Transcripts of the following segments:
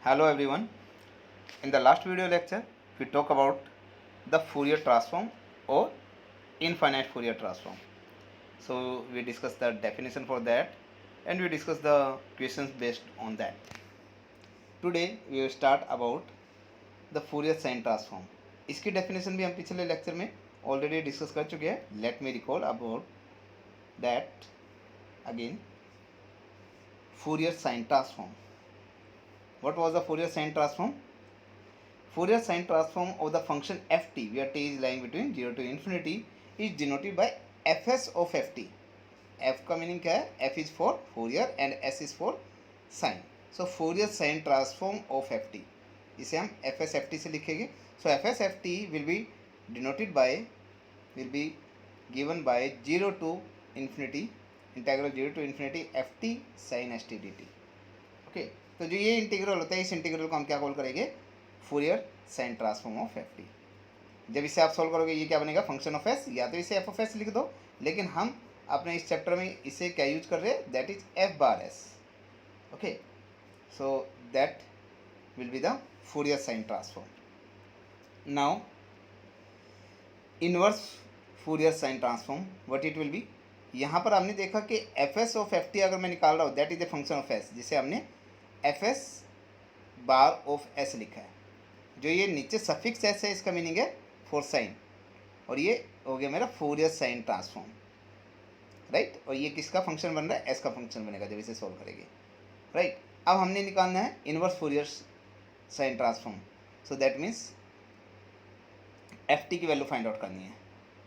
Hello everyone. In the last video lecture, we talk about the Fourier transform or infinite Fourier transform. So we discussed the definition for that and we discussed the questions based on that. Today we will start about the Fourier sine transform. इसकी definition भी हम पिछले lecture में already discuss कर चुके हैं. Let me recall about that again. Fourier sine transform. What was the Fourier sine transform? Fourier sine transform of the function ft, where t is lying between 0 to infinity, is denoted by fs of ft. f का meaning क्या है? f is for Fourier and s is for sine. So Fourier sine transform of ft, इसे हम fs ft से लिखेंगे. So fs ft will be denoted by, will be given by 0 to infinity, integral 0 to infinity ft sin st dt. Okay, तो जो ये integral होता है, इस इंटीग्रल को हम क्या कॉल करेंगे? Fourier sine transform of F T. जब इसे आप सॉल्व करोगे ये क्या बनेगा? फंक्शन ऑफ एस, या तो इसे एफ ऑफ एस लिख दो, लेकिन हम अपने इस चैप्टर में इसे क्या यूज कर रहे हैं? That is F bar S. Okay, so that will be the Fourier sine transform. Now inverse Fourier sine transform, what it will be? यहाँ पर हमने देखा कि F S of F T अगर मैं निकाल रहा हूँ, that is the function of S, जिसे हमने F S bar of S लिखा है. जो ये नीचे सफिक्स एस है, इसका मीनिंग है फॉर साइन, और ये हो गया मेरा फूरियर साइन ट्रांसफॉर्म, राइट. और ये किसका फंक्शन बन रहा है? एस का फंक्शन बनेगा जब इसे सॉल्व करेंगे, राइट. अब हमने निकालना है inverse Fourier sine transform. So that means F T की वैल्यू फाइंड आउट करनी है.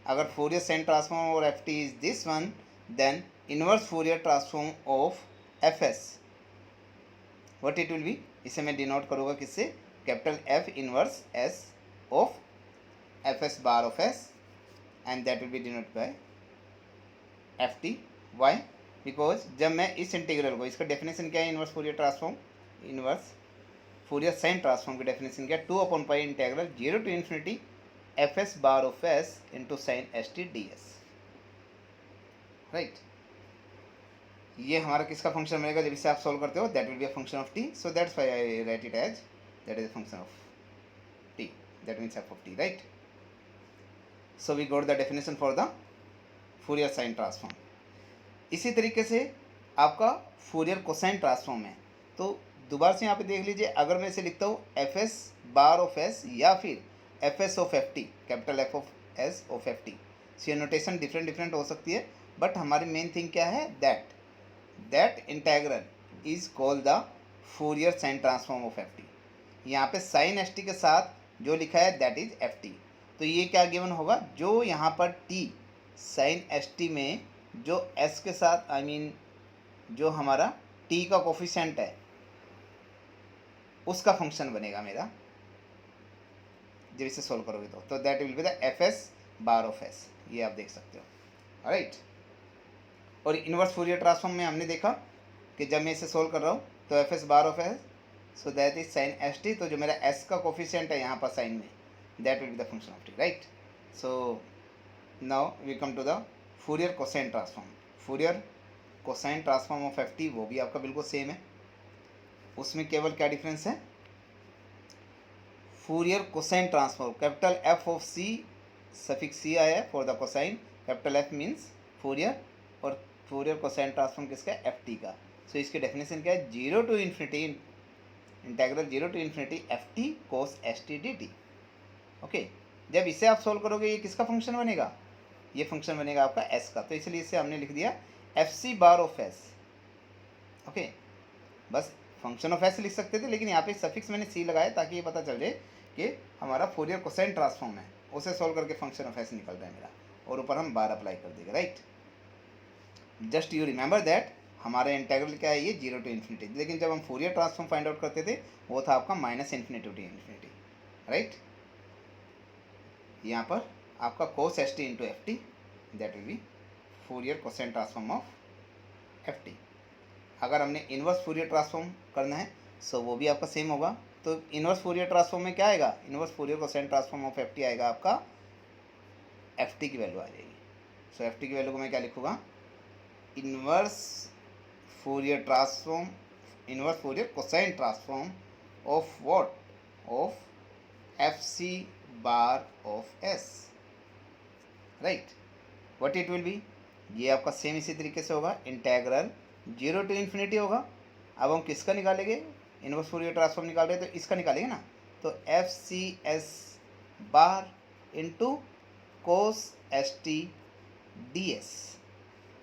अगर फूरियर साइन ट्रांसफॉर्म और F T is this one, then inverse Fourier transform of F S, what it will be? इसे मैं denote करूँगा किससे? Capital F inverse S of F S bar of S, and that will be denote by F T. Why? Because जब मैं इस integral को, इसका definition क्या है? Inverse Fourier transform, inverse Fourier sine transform की डेफिनेशन क्या है? 2/π integral 0 to infinity F S bar of S into sine S T D S, right. ये हमारा किसका फंक्शन बनेगा जब इसे आप सॉल्व करते हो? That will be a function of T. So that's why I write it as that is a function of T. That means F of T, right. So we got the definition for the Fourier sine transform. इसी तरीके से आपका Fourier cosine transform है. तो दोबारा से यहाँ पे देख लीजिए, अगर मैं इसे लिखता हूँ F S bar of S या फिर F S of F T, capital F of S of F T. So ये नोटेशन डिफरेंट डिफरेंट हो सकती है, बट हमारी मेन थिंग क्या है? That integral is called the Fourier sine transform of F T. यहाँ पे साइन एस टी के साथ जो लिखा है दैट इज एफ टी. तो ये क्या गिवन होगा? जो यहाँ पर टी साइन एस टी में जो एस के साथ, आई मीन जो हमारा टी का कोफिशिएंट है, उसका फंक्शन बनेगा मेरा जब इसे सोल्व करोगे तो that will be the F S bar of S. ये आप देख सकते हो, राइट. और इनवर्स फूरियर ट्रांसफॉर्म में हमने देखा कि जब मैं इसे सोल्व कर रहा हूँ तो F S bar of S, so that is sine S T. तो जो मेरा एस का कोफिशिएंट है यहाँ पर साइन में, that will be the function of T, right. So now we come to the Fourier cosine transform. Fourier cosine transform of F T, वो भी आपका बिल्कुल सेम है. उसमें केवल क्या डिफरेंस है? Fourier cosine transform, capital F of C, suffix C आया है for the cosine, capital F means Fourier, और फूरियर कोसाइन ट्रांसफॉर्म किसका? एफ टी का. सो इसकी डेफिनेशन क्या है? 0 to infinity integral 0 to infinity F T cos S T D T. Okay, जब इसे आप सोल्व करोगे ये किसका फंक्शन बनेगा? ये फंक्शन बनेगा आपका एस का. तो इसलिए इसे हमने लिख दिया F C bar of S. Okay, बस फंक्शन ऑफ एस लिख सकते थे, लेकिन यहाँ पे सफिक्स मैंने सी लगाया ताकि ये पता चल जाए कि हमारा फूरियर कोसाइन ट्रांसफॉर्म है, उसे सोल्व करके फंक्शन ऑफ एस निकल रहा है मेरा, और ऊपर हम बार अप्लाई कर देंगे, right. Just you remember that हमारा इंटीग्रल क्या है? ये 0 टू इन्फिनिटी. लेकिन जब हम फूरियर ट्रांसफॉर्म फाइंड आउट करते थे वो था आपका minus infinity to infinity, right. यहाँ पर आपका cos S T into F T, that will be Fourier cosine transform of F T. अगर हमने इनवर्स फूरियर ट्रांसफॉर्म करना है सो वो भी आपका सेम होगा. तो इनवर्स फूरियर ट्रांसफॉर्म में क्या आएगा? Inverse Fourier cosine transform of F T आएगा आपका, एफ टी की वैल्यू आ जाएगी. सो एफ टी की वैल्यू को मैं क्या लिखूँगा? Inverse Fourier transform, inverse Fourier cosine transform of what, of F C bar of S, right. What it will be, ये आपका सेम इसी तरीके से होगा, इंटेग्रल 0 to इन्फिनिटी होगा। अब हम किसका निकालेंगे, इनवर्स फूरियर ट्रांसफॉर्म निकाल रहे हैं तो इसका निकालेंगे ना, तो F C S bar into cos S T D S,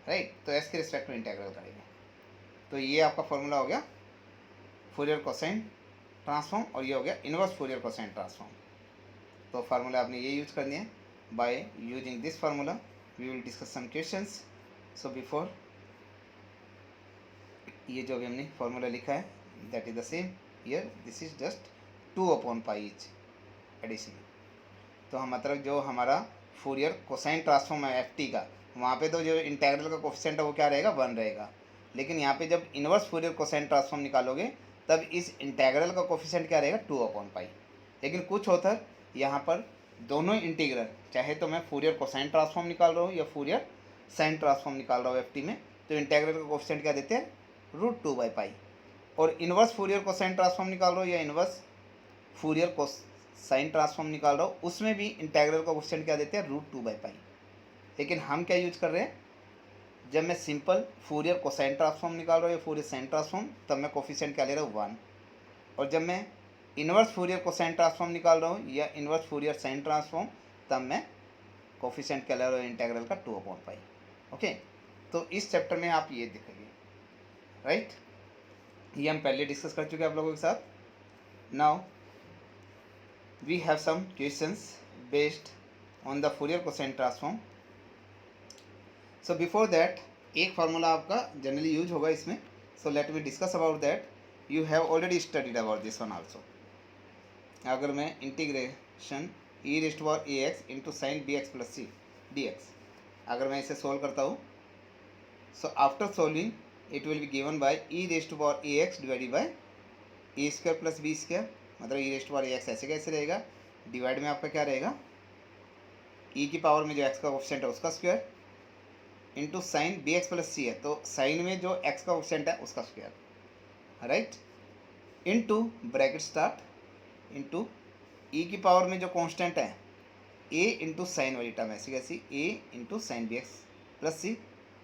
right. तो एस के रिस्पेक्ट में इंटेग्रल करेंगे। तो ये आपका फॉर्मूला हो गया फूरियर कोसाइन ट्रांसफॉर्म, और ये हो गया इनवर्स फूरियर कोसाइन ट्रांसफॉर्म। तो फार्मूला आपने ये यूज करनी है। By using this formula we will discuss some questions. So before, ये जो अभी हमने फार्मूला लिखा है that is the same here, this is just 2/पाई इच एडिशन। तो हम मतलब जो हमारा फूरियर कोसाइन ट्रांसफॉर्म है एफ टी का, वहाँ पे तो जो इंटेग्रल का कोफिशिएंट है वो क्या रहेगा, 1 रहेगा। लेकिन यहाँ पे जब इनवर्स फूरियर कोसाइन ट्रांसफॉर्म निकालोगे तब इस इंटेग्रल का कोफिशिएंट क्या रहेगा, 2/पाई। लेकिन कुछ होता है यहाँ पर दोनों इंटीग्रल, चाहे तो मैं फूरियर कोसाइन ट्रांसफॉर्म निकाल रहा हूँ या फूरियर साइन ट्रांसफॉर्म निकाल रहा हूँ एफ टी में, तो इंटेग्रल का कोफिशिएंट क्या देते हैं, √2/पाई। और इनवर्स फूरियर कोसाइन ट्रांसफॉर्म निकाल रहा हूँ या इनवर्स फूरियर साइन ट्रांसफॉर्म निकाल रहा हूँ, उसमें भी इंटेग्रल का कोफिशिएंट क्या देते हैं, √2/पाई। लेकिन हम क्या यूज कर रहे हैं, जब मैं सिंपल फूरियर कोसाइन ट्रांसफॉर्म निकाल रहा हूँ या फूरियर साइन ट्रांसफॉर्म, तब मैं कोफिशिएंट क्या ले रहा हूँ, 1। और जब मैं इनवर्स फूरियर कोसाइन ट्रांसफॉर्म निकाल रहा हूँ या इनवर्स फूरियर साइन ट्रांसफॉर्म, तब मैं कोफिशिएंट क्या ले रहा हूँ, इंटेग्रल का 2/पाई। ओके, तो इस चैप्टर में आप ये देखेंगे, राइट। ये हम पहले डिस्कस कर चुके हैं आप लोगों के साथ। Now we have some questions based on the Fourier cosine transform. So before that, एक फार्मूला आपका जनरली यूज होगा इसमें, so let me discuss about that. You have already studied about this one also. अगर मैं integration e rest power ax into sine B X plus C D X अगर मैं इसे solve करता हूँ, so after solving it will be given by e rest power ax divided by A square plus B square. मतलब E rest power x ऐसे कैसे रहेगा, divide में आपका क्या रहेगा, ई की पावर में जो एक्स का कोफिशिएंट है उसका square into sine B X plus C है, तो साइन में जो एक्स का कोफिशिएंट है उसका square, right, into bracket start into E की पावर में जो कांस्टेंट है ए इंटू साइन वाली टर्म ऐसी कैसी, A into sine B X plus C,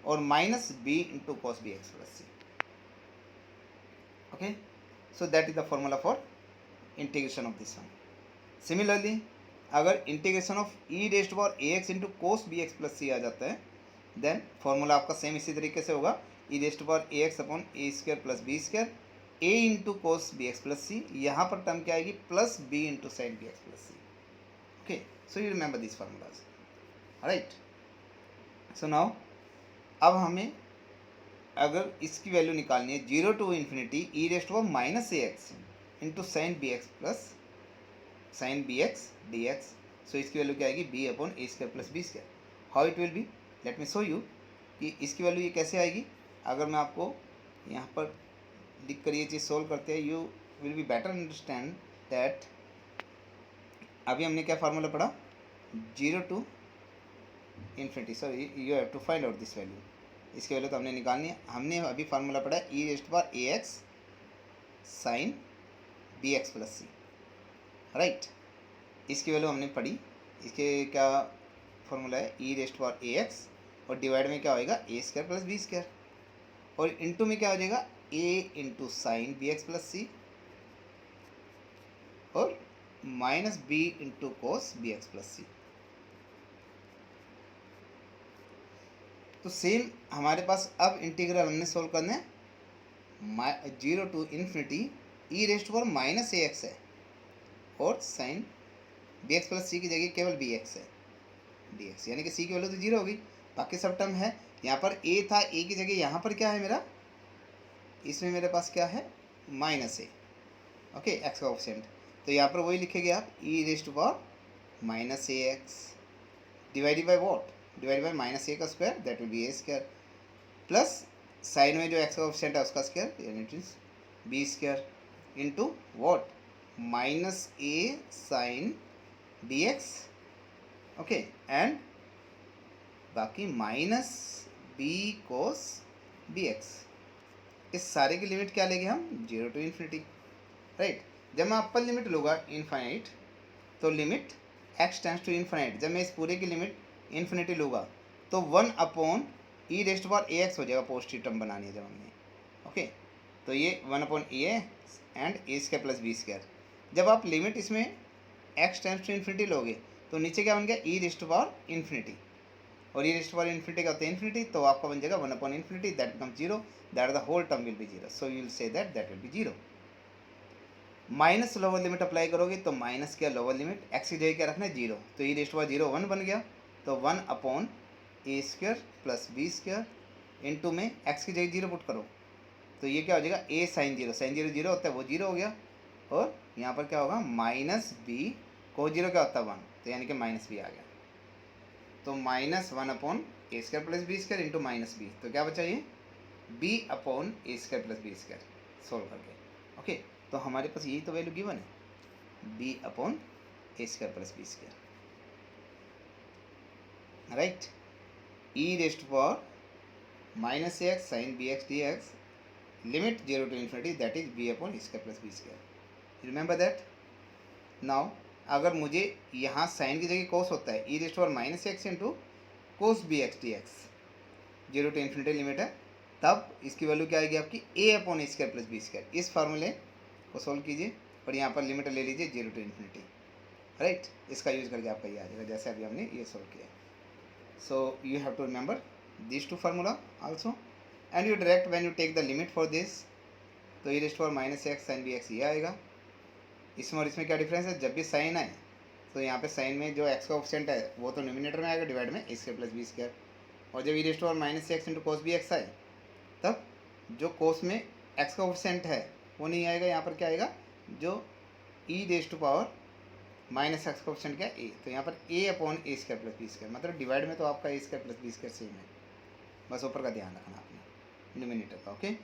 और minus B into cos B X plus C. Okay, so that is the formula for integration of this one. Similarly, अगर integration of e rest power ax into cos B X plus C आ जाता है, then formula आपका same इसी तरीके से होगा, e rest power ax upon A square plus B square, a into cos B X plus C, यहाँ पर टर्म क्या आएगी, plus b into sine B X plus C. Okay, so you remember this formulas, right. So now अब हमें अगर इसकी value निकालनी है 0 to infinity E rest power minus A X into sine B X plus sine B X D X, so इसकी value क्या आएगी, B upon A square plus B square. How it will be, let me show you कि इसकी value ये कैसे आएगी। अगर मैं आपको यहाँ पर लिख कर ये चीज़ सोल्व करते हैं, you will be better understand that. अभी हमने क्या फार्मूला पढ़ा, 0 to infinity, sorry you have to find out this value, इसकी वैल्यू तो हमने निकालनी है। हमने अभी फार्मूला पढ़ा है ई rest power A X sine B X plus C, right. इसकी वैल्यू हमने पढ़ी, इसके क्या फार्मूला है, ई रेस्ट पावर ए एक्स और डिवाइड में क्या होएगा, A square plus B square, और इंटू में क्या हो जाएगा, A into sine B X plus C, और minus B into cos B X plus C. तो सेम हमारे पास अब इंटीग्रल हमने सोल्व करना है 0 to infinity E rest power minus A x है, और साइन बी एक्स प्लस सी की जगह केवल बी एक्स है डी एक्स, यानी कि सी की वैल्यू तो 0 होगी, बाकी सब टर्म है। यहाँ पर ए था, ए की जगह यहाँ पर क्या है मेरा, इसमें मेरे पास क्या है, माइनस ए, ओके, एक्स का ऑप्शन। तो यहाँ पर वही लिखेंगे आप, E rest power minus A X divided by what, divide by minus A का square, that will be A square, plus sine में जो एक्स का कोफिशिएंट है उसका स्क्वायर, यानी it is B square, into what, minus A sine D x, okay, and बाकी minus B cos B X. इस सारे की लिमिट क्या लेंगे हम, 0 to इन्फिनिटी, राइट। जब मैं अपर लिमिट लूँगा इनफाइनाइट, तो limit X tends to infinite, जब मैं इस पूरे की लिमिट इन्फिनिटी लूँगा तो 1 upon E rest power A x हो जाएगा, पॉजिटिव टर्म बनानी है जब हमने। ओके, तो ये 1 upon A and A square plus B square. जब आप लिमिट इसमें एक्स टेंड्स टू इन्फिनिटी लोगे तो नीचे क्या बन गया, ई रेस्ट पावर इन्फिनिटी, और ई रेस्ट पावर इन्फिनिटी का होता है इन्फिनिटी, तो आपका बन जाएगा 1 upon infinity, that become zero, that the whole term will be zero, so you will say that will be zero. Minus lower limit apply करोगे तो माइनस क्या, लोअर लिमिट, एक्स की जगह क्या रखना है, जीरो, तो ई रेस्ट पावर जीरो 1 बन गया, तो 1 upon A square plus B square into में एक्स की जगह जीरो पुट करो, तो ये क्या हो जाएगा, ए साइन जीरो जीरो होता है वो जीरो हो गया, और यहाँ पर क्या होगा, माइनस बी को जीरो क्या होता है 1, तो यानी कि माइनस बी आ गया, तो minus 1 upon A square plus B square into minus B, तो क्या बचा ये, B upon A square plus B square solve करके। ओके, तो हमारे पास यही तो वैल्यू गिवन है, B upon A square plus B square, right. E rest power minus A X sine B X D X, limit zero to infinity, that is B upon A square plus B square, remember that. Now अगर मुझे यहाँ sine की जगह cos होता है, ई rest power minus x into cos B X D X, zero to infinity limit है, तब इसकी वैल्यू क्या आएगी आपकी, A upon A square plus B square. इस फार्मूले को सोल्व कीजिए और यहाँ पर लिमिट ले लीजिए जीरो टू इन्फिनिटी, राइट, इसका यूज़ करके आपका ये आ जाएगा, जैसे अभी हमने ये सोल्व किया। So you have to remember this two formula also, and you direct when you take the limit for this, तो ई rest power minus X sine B X ये आएगा। इसमें और इसमें क्या डिफरेंस है, जब भी साइन आए तो यहाँ पे साइन में जो एक्स का ऑफसेंट है वो तो न्यूमिनेटर में आएगा, डिवाइड में A square plus B square, और जब E rest power minus x into cos B X आए तब जो कोस में एक्स का ऑफसेंट है वो नहीं आएगा, यहाँ पर क्या आएगा, जो E rest power minus x का ऑप्शन क्या ए, तो यहाँ पर A upon A square plus B square, मतलब डिवाइड में तो आपका A square plus B square same है, बस ऊपर का ध्यान रखना आपने न्यूमिनेटर का। Okay,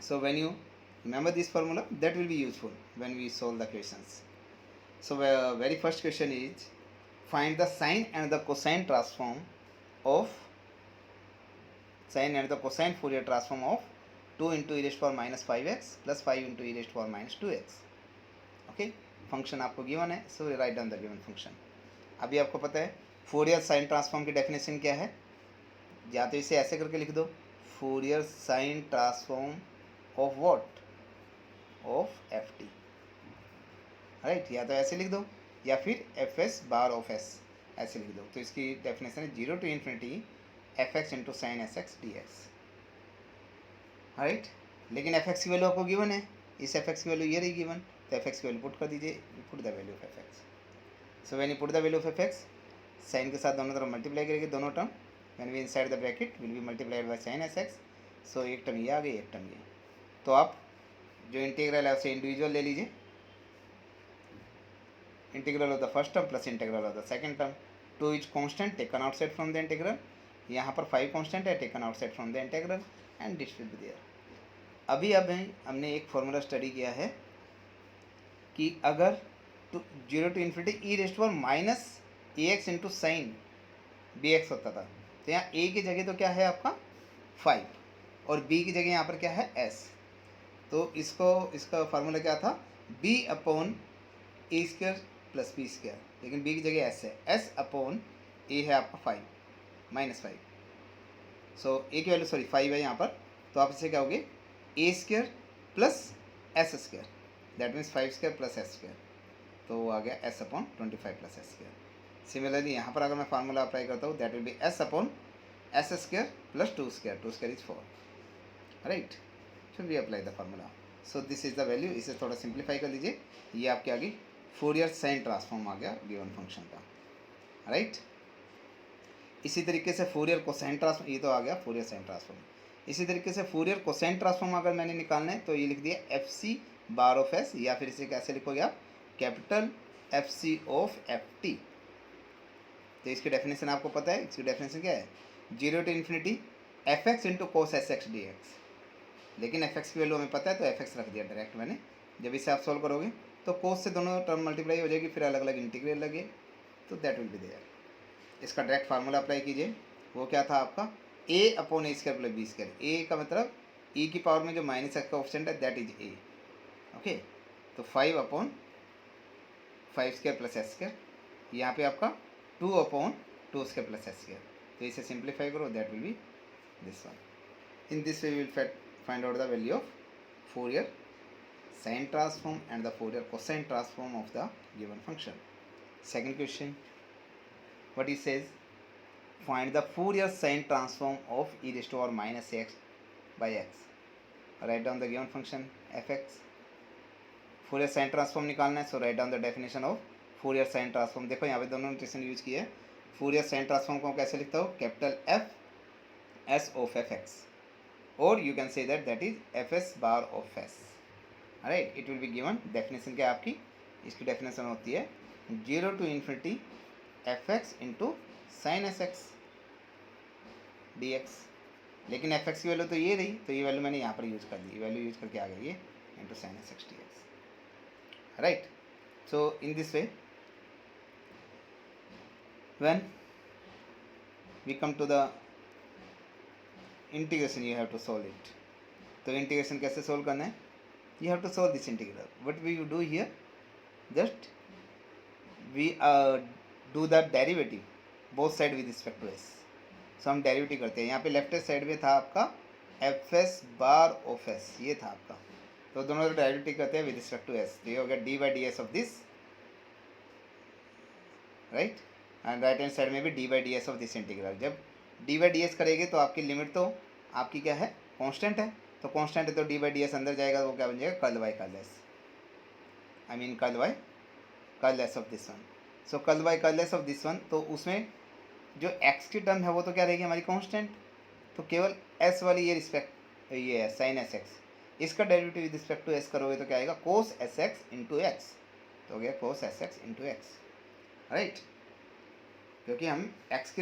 so when you remember this formula, that will be useful when we solve the questions. So very first question is, find the sine and the cosine transform of Fourier transform of 2 into e raised power minus 5x plus 5 into e raised power minus 2x. okay, function आपको given है, so write down the given function. अभी आपको पता है Fourier sine transform की definition क्या है, या तो इसे ऐसे करके लिख दो, Fourier sine transform of what, of F T, right, या तो ऐसे लिख दो या फिर F S bar of S ऐसे लिख दो, तो इसकी डेफिनेशन है zero to infinity F X into sine S x D x, right. लेकिन एफ एक्स की वैल्यू आपको गिवन है, इस एफ एक्स की वैल्यू ये रही गिवन, तो एफ एक्स की वैल्यू पुट कर दीजिए, put the value of F X. So when you put the value of F X, sine के साथ दोनों तरफ मल्टीप्लाई करेंगे दोनों term, when we inside the bracket will be multiplied by sine S X, so एक term ये आ गई, एक टर्म ये, तो आप जो इंटीग्रल है उसे इंडिविजुअल ले लीजिए, integral of the first term plus integral of the second term, 2 is constant taken outside from the integral, यहाँ पर 5 कांस्टेंट है taken outside from the integral and this will be there. अभी हमने एक फॉर्मूला स्टडी किया है कि अगर zero to infinity E rest power minus A X into sine B X होता था, तो यहाँ ए की जगह तो क्या है आपका 5 और बी की जगह यहाँ पर क्या है s, तो इसका फार्मूला क्या था, b upon A square plus B square, लेकिन b की जगह s है, s अपॉन a है आपका 5 माइनस 5, सो a की वैल्यू 5 है यहाँ पर, तो आप इसे क्या होगे a square plus s square, that means 5 square plus s square, तो वो आ गया s upon 25 plus s square. Similarly यहाँ पर अगर मैं फार्मूला अप्लाई करता हूँ, that will B s upon s square plus 2 square is 4, right. should we apply the formula, so this is the value, इसे थोड़ा सिंप्लीफाई कर लीजिए, ये आपके आगे फोरियर साइन ट्रांसफॉर्म आ गया गिवन फंक्शन का, राइट। इसी तरीके से फोरियर कोसाइन ट्रांसफॉर्म, ये तो आ गया फोरियर साइन ट्रांसफॉर्म, इसी तरीके से फोरियर कोसाइन ट्रांसफॉर्म अगर मैंने निकालना है तो ये लिख दिया F C bar of S, या फिर इसे कैसे लिखोगे आप, capital F C of F T. तो इसकी डेफिनेशन आपको पता है, इसकी डेफिनेशन क्या है, zero to infinity F X into cos S x D X, लेकिन एफ एक्स की वैल्यू हमें पता है तो एफ एक्स रख दिया डायरेक्ट मैंने। जब इसे आप सॉल्व करोगे तो कोस से दोनों टर्म मल्टीप्लाई हो जाएगी, फिर अलग अलग इंटीग्रल लगे, तो दैट विल बी देयर। इसका डायरेक्ट फार्मूला अप्लाई कीजिए, वो क्या था आपका, ए upon A square plus B square, ए का मतलब ई की पावर में जो माइनस एक्स का ऑप्शन है दैट इज ए, ओके। तो 5/5² प्लस एस स्क्वायर, यहाँ पे आपका 2/2² प्लस एस स्क्वायर। तो इसे सिंप्लीफाई करो, that will be this one. In this way we will find out the value of Fourier sine transform and the Fourier cosine transform of the given function. Second question, what it says, find the Fourier sine transform of e raised to power minus x by x. Write down the given function fx. Fourier sine transform निकालना है, so write down the definition of Fourier sine transform। देखो यहाँ पे दोनों notation use किए हैं। Fourier sine transform को कैसे लिखता हो, capital F S of fx, or you can say that is fs bar of s। Right, it will be given. Definition क्या आपकी, इसकी डेफिनेशन होती है 0 to infinity fx into sine S x D X. लेकिन F x की value तो ये रही, तो ये वैल्यू मैंने यहाँ पर यूज कर दी, वैल्यू यूज करके आ गई ये into sine S x D x. Right, so in this way when we come to the integration you have to solve it. तो इंटीग्रेशन कैसे सोल्व करना है, you have to solve this integral. What we do here, just we do the derivative both side with respect to S. So हम derivative करते हैं। यहाँ पे left side में था आपका F S bar of S, ये था आपका, तो दोनों डेरिवेटिव करते हैं विद रिस्पेक्ट टू एस। तो ये हो गया D by D S of this, right, and right hand side में भी D by D S of this integral. जब डी बाई डी एस करेंगे तो आपकी लिमिट तो आपकी क्या है, कॉन्स्टेंट है, तो कॉन्स्टेंट है तो डी बाई डी एस अंदर जाएगा, तो वो क्या बन जाएगा, curl by curl S, I mean curl by curl S of this one. So curl by curl S of this one, तो उसमें जो x की टर्म है वो तो क्या रहेगी हमारी कांस्टेंट, तो केवल s वाली ये रिस्पेक्ट ये है साइन एस एक्स, इसका derivative with respect to s करोगे तो क्या आएगा, cos S x into X. तो हो गया cos S x into X, right, क्योंकि हम s की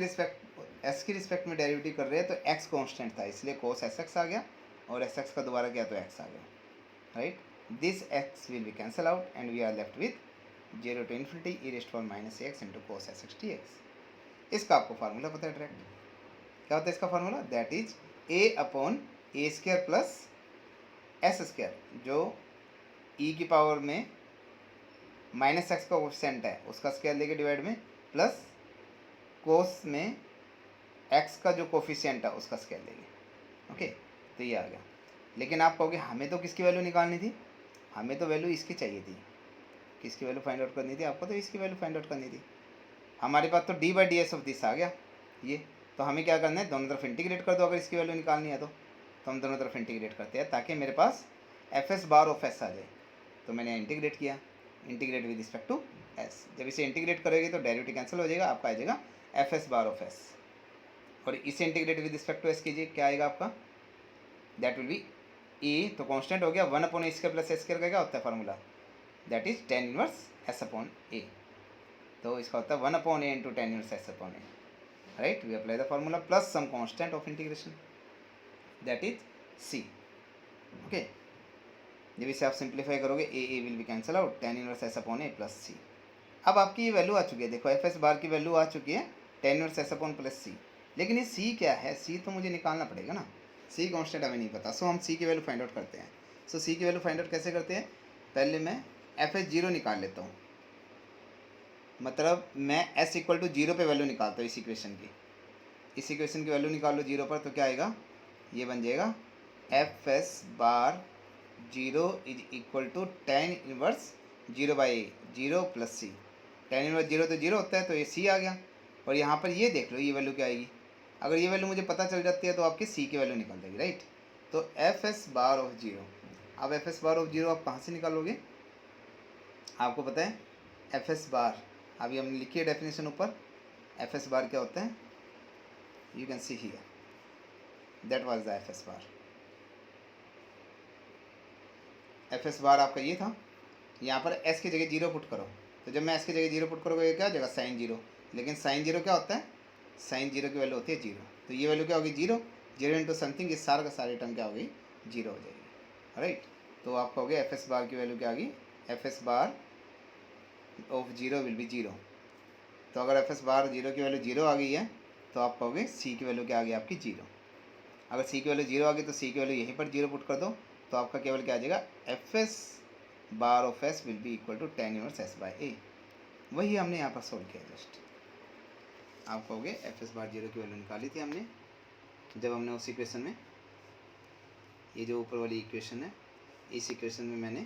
रिस्पेक्ट में डेरिवेटिव कर रहे हैं तो x कांस्टेंट था, इसलिए कोस एस एक्स आ गया, और एस एक्स का दोबारा किया तो x आ गया, right. This x will be cancel out and we are left with 0 to infinity e raised to power minus x into cos s x dx। इसका आपको फार्मूला पता है डायरेक्ट, क्या होता है इसका formula, that is a/a² plus s², जो e की पावर में माइनस एक्स का कोफिशिएंट है उसका स्क्वायर लेके डिवाइड में, प्लस कोस में x का जो कोफिशिएंट है उसका स्क्वायर लेके। ओके, तो ये आ गया। लेकिन आप कहोगे हमें तो किसकी वैल्यू निकालनी थी, हमें तो वैल्यू इसकी चाहिए थी, किसकी वैल्यू फाइंड आउट करनी थी आपको, तो इसकी वैल्यू फाइंड आउट करनी थी। हमारे पास तो D by D S of this आ गया ये, तो हमें क्या करना है, दोनों तरफ इंटीग्रेट कर दो अगर इसकी वैल्यू निकालनी है तो हम दोनों तरफ इंटीग्रेट करते हैं ताकि मेरे पास F S bar of S आ जाए। तो मैंने इंटीग्रेट किया, integrate with respect to S. जब इसे इंटीग्रेट करोगे तो डेरिवेटिव कैंसिल हो जाएगा, आपका आ जाएगा F S bar of S, और इसे integrate with respect to S कीजिए, क्या आएगा आपका, दैट विल बी ई, तो कॉन्स्टेंट हो गया 1/a² प्लस s² का क्या होता है formula, that is tan inverse s/a। तो इसका होता है 1/a into tan inverse s/a, right. We apply the formula plus some constant of integration, that is c। Okay, जब इसे आप सिंप्लीफाई करोगे a will be cancel out, tan inverse s/a plus c। अब आपकी ये वैल्यू आ चुकी है, देखो एफ एस बार की वैल्यू आ चुकी है tan inverse s/a plus c। लेकिन ये c क्या है, c तो मुझे निकालना पड़ेगा ना, c कांस्टेंट हमें नहीं पता। सो हम c की वैल्यू फाइंड आउट करते हैं। सो c की वैल्यू फाइंड आउट कैसे करते हैं, पहले मैं एफ एस 0 निकाल लेता हूँ, मतलब मैं s इक्वल टू 0 पे वैल्यू निकालता हूँ इस इक्वेशन की वैल्यू निकाल लो 0 पर, तो क्या आएगा, ये बन जाएगा F S bar 0 is equal to tan inverse 0/0 plus c। tan inverse 0 तो 0 होता है, तो ये c आ गया। और यहाँ पर ये देख लो ये वैल्यू क्या आएगी, अगर ये वैल्यू मुझे पता चल जाती है तो आपकी c की वैल्यू निकल जाएगी, राइट। तो एफ एस बार ऑफ 0, अब एफ एस बार ऑफ 0 आप कहाँ से निकालोगे, आपको पता है एफ एस बार, अभी हमने लिखी है डेफिनेशन ऊपर, एफ एस बार क्या होता है, you can see here, that was the F S bar. F S bar आपका ये था, यहाँ पर एस की जगह 0 पुट करो, तो जब मैं एस की जगह 0 पुट करोगे ये क्या हो जाएगा, साइन 0। लेकिन साइन 0 क्या होता है, साइन 0 की वैल्यू होती है 0, तो ये वैल्यू क्या होगी 0, 0 इंटू समथिंग, ये सारा का सारी टर्म क्या होगी 0 हो जाएगी, राइट। तो आप कहोगे एफ एस बार की वैल्यू क्या आ गई, F S bar of 0 will be 0। तो अगर एफ एस बार 0 की वैल्यू 0 आ गई है तो आप कहोगे सी की वैल्यू क्या आ गई आपकी 0। अगर सी की वैल्यू 0 आ गई तो सी की वैल्यू यहीं पर 0 पुट कर दो, तो आपका केवल क्या आ जाएगा, F S bar of S will be equal to tan inverse S by A. वही हमने यहाँ पर सोल्व किया जस्ट। आप कहोगे एफ एस बार जीरो की वैल्यू निकाली थी हमने जब हमने उस इक्वेशन में, ये जो ऊपर वाली इक्वेशन है, इस इक्वेशन में मैंने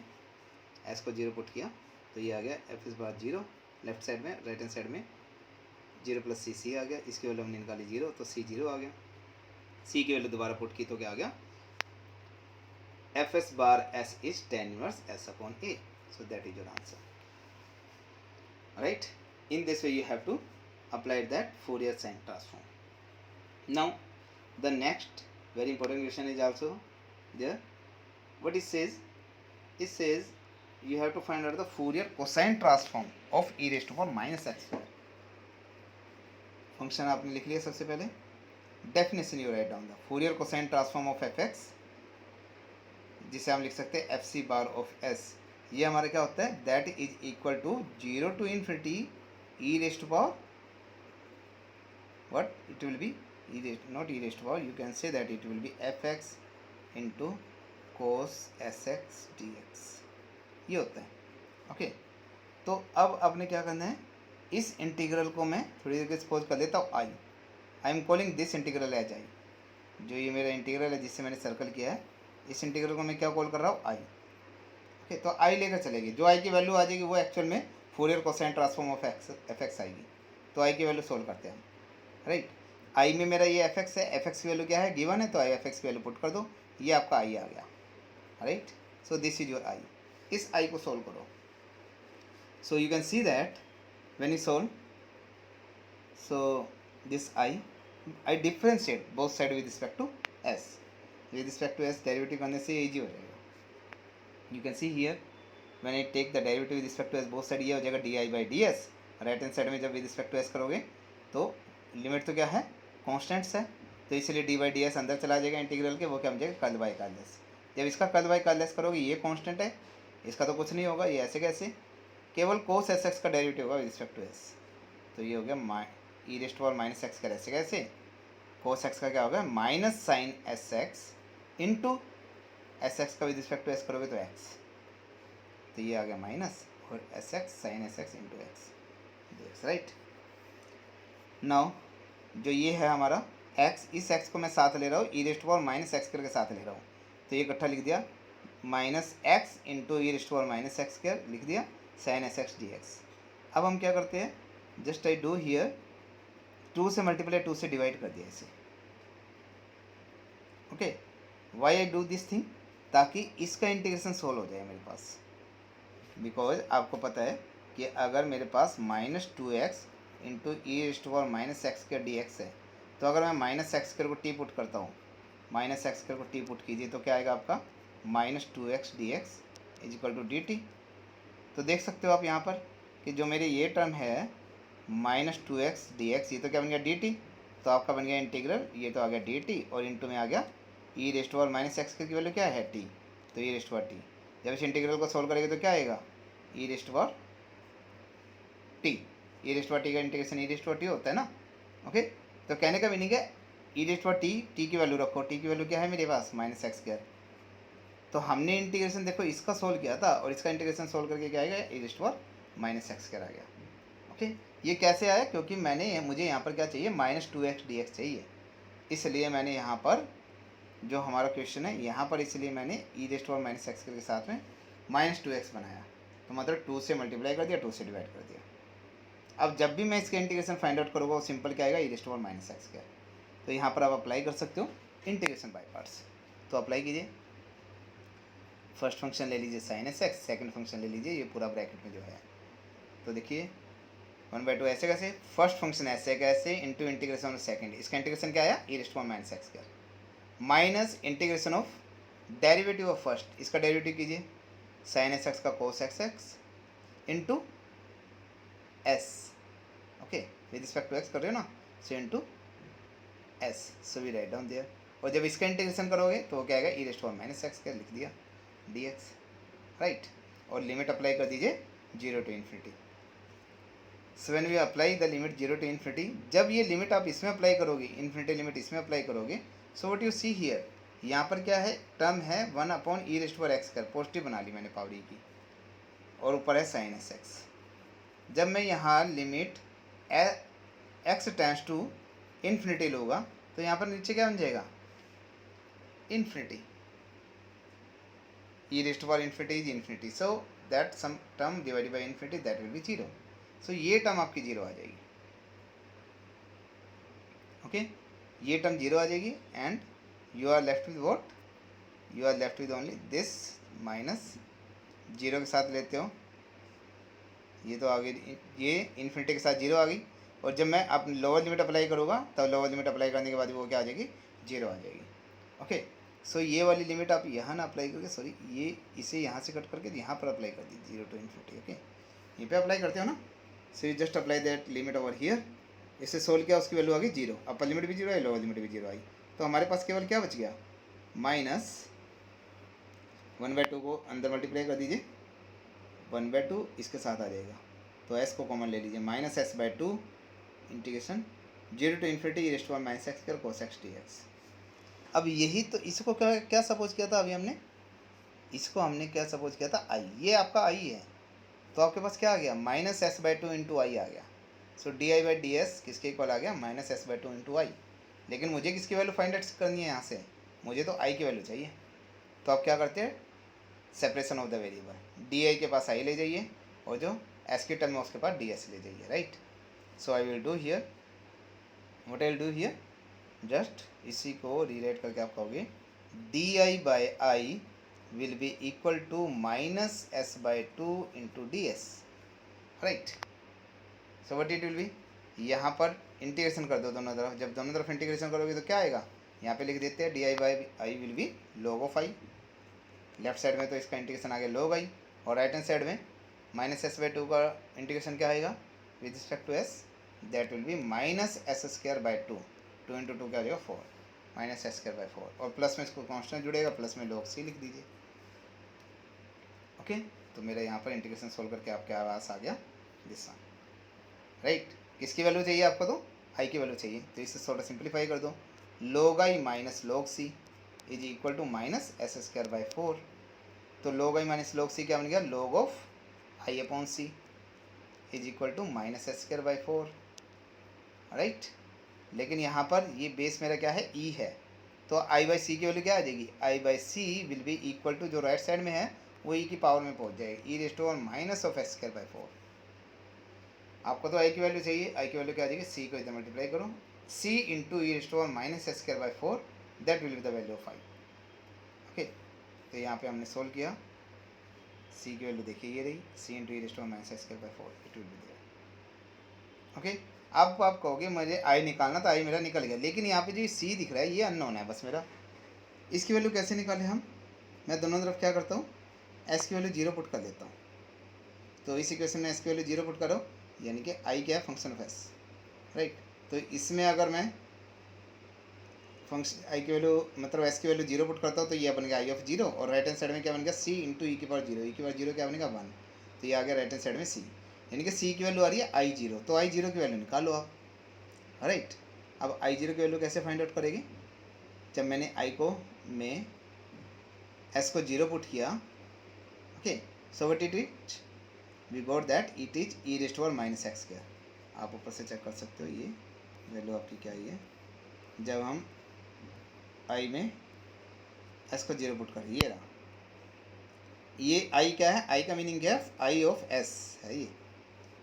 एस को जीरो पुट किया तो ये आ गया F S bar zero, left side में राइट हैंड साइड में जीरो प्लस सी सी आ गया, इसकी वैल्यू हमने निकाली जीरो तो सी जीरो आ गया, सी की वैल्यू दोबारा पुट की तो क्या आ गया F S bar S is tan inverse S upon A, so that is your answer, right. In this way you have to apply that Fourier sine transform. Now the next very important question is also there. What it says you have to find out the Fourier cosine transform of e raised to power minus x square. Function आपने लिख लिया सबसे पहले, definition you right down the Fourier cosine transform of fx, जिसे हम लिख सकते हैं F C bar of S. ये हमारा क्या होता है, that is equal to zero to infinity e raised to power, what it will be, not e raised to power, you can say that it will be fx into cos sx dx, ये होता है। Okay, तो अब आपने क्या करना है, इस इंटीग्रल को मैं थोड़ी देर के सपोज कर लेता हूँ I am calling this integral as I, जो ये मेरा इंटीग्रल है जिससे मैंने सर्कल किया है, इस इंटीग्रल को मैं क्या कॉल कर रहा हूँ आई। ओके, तो आई लेकर चलेगी, जो आई की वैल्यू आ जाएगी वो एक्चुअल में Fourier cosine transform of F x आएगी। तो आई की वैल्यू सोल्व करते हैं, राइट। आई में मेरा ये एफ एक्स है, एफ एक्स की वैल्यू क्या है गिवन है, तो आई एफ एक्स की वैल्यू पुट कर दो, ये आपका आई आ गया, right. So this is your I, इस आई को सोल्व करो। So you can see that when you solve, so this I differentiate both side with respect to s, with respect to s derivative करने से easy हो जाएगा। You can see here when I take the derivative with respect to S both side, ये हो जाएगा D I by D S. Right hand side में जब with respect to S करोगे तो लिमिट तो क्या है कॉन्स्टेंट्स है, तो इसलिए डी बाई डी एस अंदर चला जाएगा इंटीग्रल के, वो क्या बन जाएगा कर्ल बाई कर्ल एस। जब इसका कर्ल बाई कर्ल एस करोगे ये कांस्टेंट है, इसका तो कुछ नहीं होगा, ये ऐसे कैसे, केवल कोस एस एक्स का डेरिवेटिव होगा विद रिस्पेक्ट टू एस, तो ये हो गया ई रेस्ट पावर माइनस एक्स का, ऐसे कैसे कोस एक्स का क्या होगा minus sine S x into S x का विद रिस्पेक्ट टू एस करोगे तो एक्स, तो ये आ गया माइनस और S x sine S x into X, right. Now जो ये है हमारा x, इस x को मैं साथ ले रहा हूँ ई रेस्ट पावर माइनस एक्स के साथ ले रहा हूँ, तो ये इकट्ठा लिख दिया माइनस एक्स इंटू ई रेस्ट पावर माइनस एक्स के लिख दिया sine S x D X. अब हम क्या करते हैं, जस्ट आई डू हियर 2 से मल्टीप्लाई 2 से डिवाइड कर दिया इसे। Okay, why I do this thing, ताकि इसका इंटीग्रेशन सोल्व हो जाए मेरे पास, बिकॉज आपको पता है कि अगर मेरे पास minus two x into E raised to power minus x के डी एक्स है, तो अगर मैं माइनस एक्स स्क्वायर को टी पुट करता हूँ, माइनस एक्स स्क्वायर को टी पुट कीजिए तो क्या आएगा आपका minus two x D x is equal to d T. तो देख सकते हो आप यहाँ पर कि जो मेरी ये टर्म है minus two x D x, ये तो क्या बन गया डी टी, तो आपका बन गया इंटीग्रल, ये तो आ गया डी टी और इंटू में आ गया ई raised to power minus x की वैल्यू क्या है टी, तो ई रेस्ट टू पावर टी। जब इस इंटीग्रल को सोल्व करेंगे तो क्या आएगा ई raised to power t, e raised to t का integration e raised to t होता है ना। ओके, तो कहने का मीनिंग है ई रेस्ट टू टी की वैल्यू रखो, टी की वैल्यू क्या है मेरे पास माइनस एक्स स्क्वायर। तो हमने इंटीग्रेशन देखो इसका सोल्व किया था और इसका इंटीग्रेशन सोल्व करके क्या आएगा ई raised to minus x square आ गया। ओके, ये कैसे आया, क्योंकि मुझे यहाँ पर क्या चाहिए minus two x D x चाहिए, इसलिए मैंने यहाँ पर जो हमारा क्वेश्चन है यहाँ पर, इसलिए मैंने ई रेस्ट टू माइनस एक्स के साथ में माइनस टू एक्स बनाया, तो मतलब 2 से मल्टीप्लाई कर दिया 2 से डिवाइड कर दिया। अब जब भी मैं इसका इंटीग्रेशन फाइंड आउट करूँगा वो सिंपल क्या आएगा ई रेस्ट टू माइनस एक्स का। तो यहाँ पर आप अप्लाई कर सकते हो इंटीग्रेशन बाय पार्ट्स, तो अप्लाई कीजिए। फर्स्ट फंक्शन ले लीजिए sine S X, second function ले लीजिए ये पूरा ब्रैकेट में जो है, तो देखिए 1/2 ऐसे कैसे, फर्स्ट फंक्शन ऐसे कैसे इंटू इंटीग्रेशन ऑफ सेकेंड, इसका इंटीग्रेशन क्या आया e raised to minus x का, minus integration of derivative of first, इसका डेरिवेटिव कीजिए साइन एस एक्स का cos x x into s, okay with respect to x कर रहे हो ना, so into s, so we write down there. और जब इसका इंटीग्रेशन करोगे तो क्या आएगा ई रेस्ट टू माइनस एक्स का, लिख दिया डी एक्स, राइट। और लिमिट अप्लाई कर दीजिए 0 to infinity. So when we apply the limit 0 to infinity, जब ये लिमिट आप इसमें अप्लाई करोगे, इन्फिनिटी लिमिट इसमें अप्लाई करोगे, so what you see here, यहाँ पर क्या है टर्म है 1 upon E raised to x कर, पॉजिटिव बना ली मैंने पावर ई की, और ऊपर है साइन एस एक्स। जब मैं यहाँ limit X tends to infinity लूँगा तो यहाँ पर नीचे क्या बन जाएगा, infinity, e raised to power infinity is infinity, so that some term divided by infinity that will be 0, so ये टर्म आपकी 0 आ जाएगी। ओके, ये टर्म 0 आ जाएगी and you are left with what, you are left with only this minus 0 के साथ लेते हो, ये तो आ गई, ये इन्फिनिटी के साथ 0 आ गई, और जब मैं अब लोअर लिमिट अप्लाई करूँगा तब लोअर लिमिट अप्लाई करने के बाद वो क्या आ जाएगी, 0 आ जाएगी। ओके, सो ये वाली लिमिट आप यहाँ ना अप्लाई करके, सॉरी ये इसे यहाँ से कट करके यहाँ पर अप्लाई कर दीजिए 0 to इन्फिनिटी। ओके, यहीं पे अप्लाई करते हो ना, so you just apply that limit over here. इसे सोल्व किया, उसकी वैल्यू आ गई 0, अपर लिमिट भी 0 आई, लोअर लिमिट भी 0 आई, तो हमारे पास केवल क्या बच गया, माइनस 1/2 को अंदर मल्टीप्लाई कर दीजिए, 1/2 इसके साथ आ जाएगा, तो s को कॉमन ले लीजिए, minus s/2 integration 0 to infinity e raised to power minus x कर cos x dx। अब यही तो, इसको क्या सपोज किया था अभी हमने, इसको हमने क्या सपोज किया था, आई, ये आपका आई है, तो आपके पास क्या आ गया, माइनस s/2 इंटू आई आ गया, सो di/ds किसके इक्वल आ गया, माइनस s/2 इंटू आई। लेकिन मुझे किसकी वैल्यू फाइंड आउट करनी है यहाँ से, मुझे तो आई की वैल्यू चाहिए, तो आप क्या करते हैं, separation of the variable, di के पास आई ले जाइए और जो s के टर्म में उसके पास ds ले जाइए, right. So I will do here, what I will do here, just इसी को रीराइट करके आप कहोगे di/i will be equal to minus s/2 into ds, right. So what it will be, यहाँ पर इंटीग्रेशन कर दो दोनों तरफ, जब दोनों तरफ इंटीग्रेशन करोगे तो क्या आएगा, यहाँ पे लिख देते हैं di/i will be log of i, left side में तो इसका इंटीग्रेशन आ गया log i, और राइट हैंड साइड में माइनस s/2 का इंटीग्रेशन क्या आएगा with respect to s, that will be minus s²/2, 2 into 2 क्या हो जाएगा 4, माइनस s²/4, और प्लस में इसको कांस्टेंट जुड़ेगा, प्लस में log c लिख दीजिए। ओके, तो मेरा यहाँ पर इंटीग्रेशन सोल्व करके आपके आवास आ गया दिस वन, राइट। किसकी वैल्यू चाहिए आपको, तो आई की वैल्यू चाहिए, तो इसे थोड़ा सिंप्लीफाई कर दो, log i minus log c is equal to minus s²/4, तो log i minus log c क्या बन गया, log of i/c is equal to minus s²/4, right. लेकिन यहाँ पर ये बेस मेरा क्या है, e है, तो i/c की वैल्यू क्या आ जाएगी, i/c will be equal to, जो राइट साइड में है वो e की पावर में पहुँच जाएगी, e raised to power minus of s²/4। आपको तो i की वैल्यू चाहिए, i की वैल्यू क्या आ जाएगी, c को इधर मल्टीप्लाई करो, c into e raised to power minus s²/4, that will be the value of i। Okay, तो यहाँ पे हमने सोल्व किया, c की वैल्यू देखिए ये रही, c into e raised to power minus s²/4, it will be there. Okay, अब आप कहोगे मुझे आई निकालना, तो आई मेरा निकल गया, लेकिन यहाँ पे जो सी दिख रहा है ये अननोन है बस मेरा, इसकी वैल्यू कैसे निकालें हम, मैं दोनों तरफ क्या करता हूँ, एस की वैल्यू 0 पुट कर देता हूँ, तो इस इक्वेशन में एस की वैल्यू 0 पुट करो, यानी कि आई क्या है, फंक्शन ऑफ एस, राइट। तो इसमें अगर मैं फंक्शन आई की वैल्यू मतलब एस की वैल्यू 0 पुट करता हूँ तो ये बन गया आई ऑफ 0, और राइट हैंड साइड में क्या बन गया, सी इंटू ई की पावर 0, ई की पावर 0 क्या बनेगा 1, तो ये आ गया राइट हैंड साइड में सी, यानी कि सी की वैल्यू आ रही है i0, तो i0 की वैल्यू निकालो आप, राइट। अब i0 की वैल्यू कैसे फाइंड आउट करेगी, जब मैंने i को में s को 0 पुट किया, okay, so what it we got that it is e raised to power minus x square, आप ऊपर से चेक कर सकते हो ये वैल्यू आपकी क्या आई है, जब हम i में s को 0 पुट करें, ये रहा, ये i क्या है, i का मीनिंग क्या है, i ऑफ s है ये,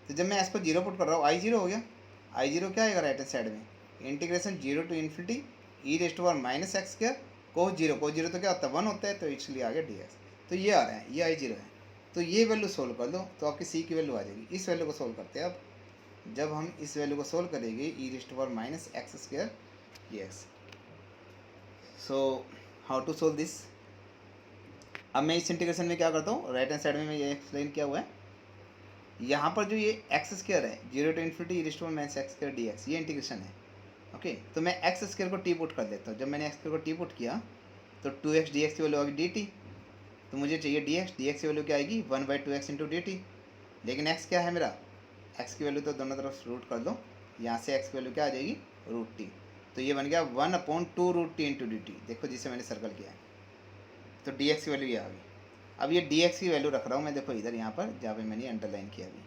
तो जब मैं s को 0 पुट कर रहा हूँ i0 हो गया, i0 क्या आएगा राइट हैंड साइड में, integration 0 to infinity e raised to power minus x square cos 0 तो क्या होता है 1 होता है, तो इसलिए आ गया dx, तो ये आ रहा है, ये i0 है, तो ये वैल्यू सोल्व कर दो तो आपकी c की वैल्यू आ जाएगी। इस वैल्यू को सोल्व करते हैं अब, जब हम इस वैल्यू को सोल्व करेंगे e raised to power minus x square dx, so how to solve this, अब मैं इस इंटीग्रेशन में क्या करता हूँ, राइट हैंड साइड में ये एक्सप्लेन किया हुआ है, यहाँ पर जो ये एक्स स्क्वायर है 0 to infinity e raised to power minus x square dx, ये इंटीग्रेशन है, ओके। तो मैं एक्स स्क्वायर को टी पुट कर देता हूँ, जब मैंने एक्स स्क्वायर को टी पुट किया तो 2x dx की वैल्यू आ गई dt, तो मुझे चाहिए dx की वैल्यू क्या आएगी 1/2x इंटू dt, लेकिन x क्या है मेरा, x की वैल्यू तो दोनों तरफ रूट कर दो, यहाँ से x की वैल्यू क्या आ जाएगी √t, तो ये बन गया 1/2 √t इंटू dt, देखो जिसे मैंने सर्कल किया है, तो dx की वैल्यू ये आ गई, अब ये डी एक्स की वैल्यू रख रहा हूँ मैं, देखो इधर यहाँ पर जहाँ पे मैंने अंडरलाइन किया अभी,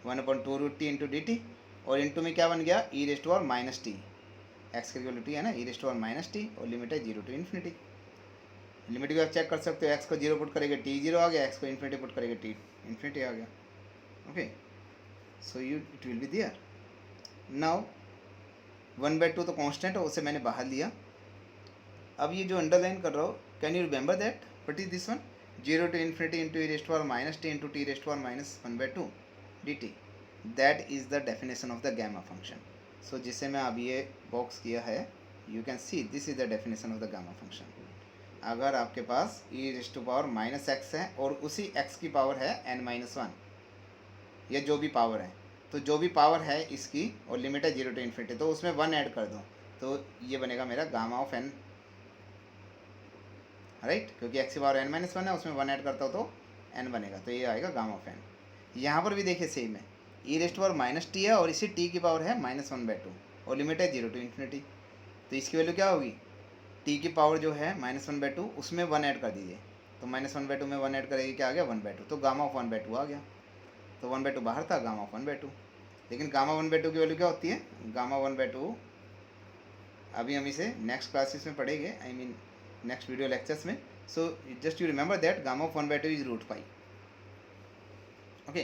1/2 इंटू डी टी, और इंटू में क्या बन गया, ई raised to power minus t, x की वैल्यू टी है ना, e raised to power minus t, और लिमिट है 0 टू इन्फिनिटी। लिमिट भी आप चेक कर सकते हो, एक्स को 0 पुट करेंगे टी 0 आ गया, एक्स को इन्फिनिटी पुट करेंगे टी इन्फिनिटी आ गया। Okay, so you it will be there. Now 1/2 तो कांस्टेंट है, उसे मैंने बाहर लिया। अब ये जो अंडरलाइन कर रहा हो, can you remember that what is this one, 0 to infinity into E raised to power minus t into t raised to power minus 1/2 d t, that is the definition of the gamma function. So जिसे मैं अभी ये box किया है, you can see this is the definition of the gamma function. अगर आपके पास e raised to power minus x है और उसी एक्स की पावर है n-1, या जो भी पावर है, तो जो भी पावर है इसकी और लिमिट है 0 टू इन्फिनिटी, तो उसमें 1 ऐड कर दो, तो ये बनेगा मेरा गामा ऑफ n, राइट, क्योंकि एक्स की पावर n-1 है, उसमें 1 ऐड करता हो तो n बनेगा, तो ये आएगा गामा ऑफ n। यहाँ पर भी देखिए सेम है, ई raised to power minus t है और इसी टी की पावर है -1/2 और लिमिट है 0 टू इन्फिनिटी, तो इसकी वैल्यू क्या होगी, टी की पावर जो है -1/2 उसमें 1 ऐड कर दीजिए, तो -1/2 में 1 ऐड करेगी, क्या आ गया 1/2, तो गामा ऑफ 1/2 आ गया। तो 1/2 बाहर था, गामा ऑफ 1/2, लेकिन गामा 1/2 की वैल्यू क्या होती है, गामा 1/2 अभी हम इसे नेक्स्ट क्लासेस में पढ़ेंगे, I mean next video lectures में। So just you remember that gamma of 1/2 is √π। Okay,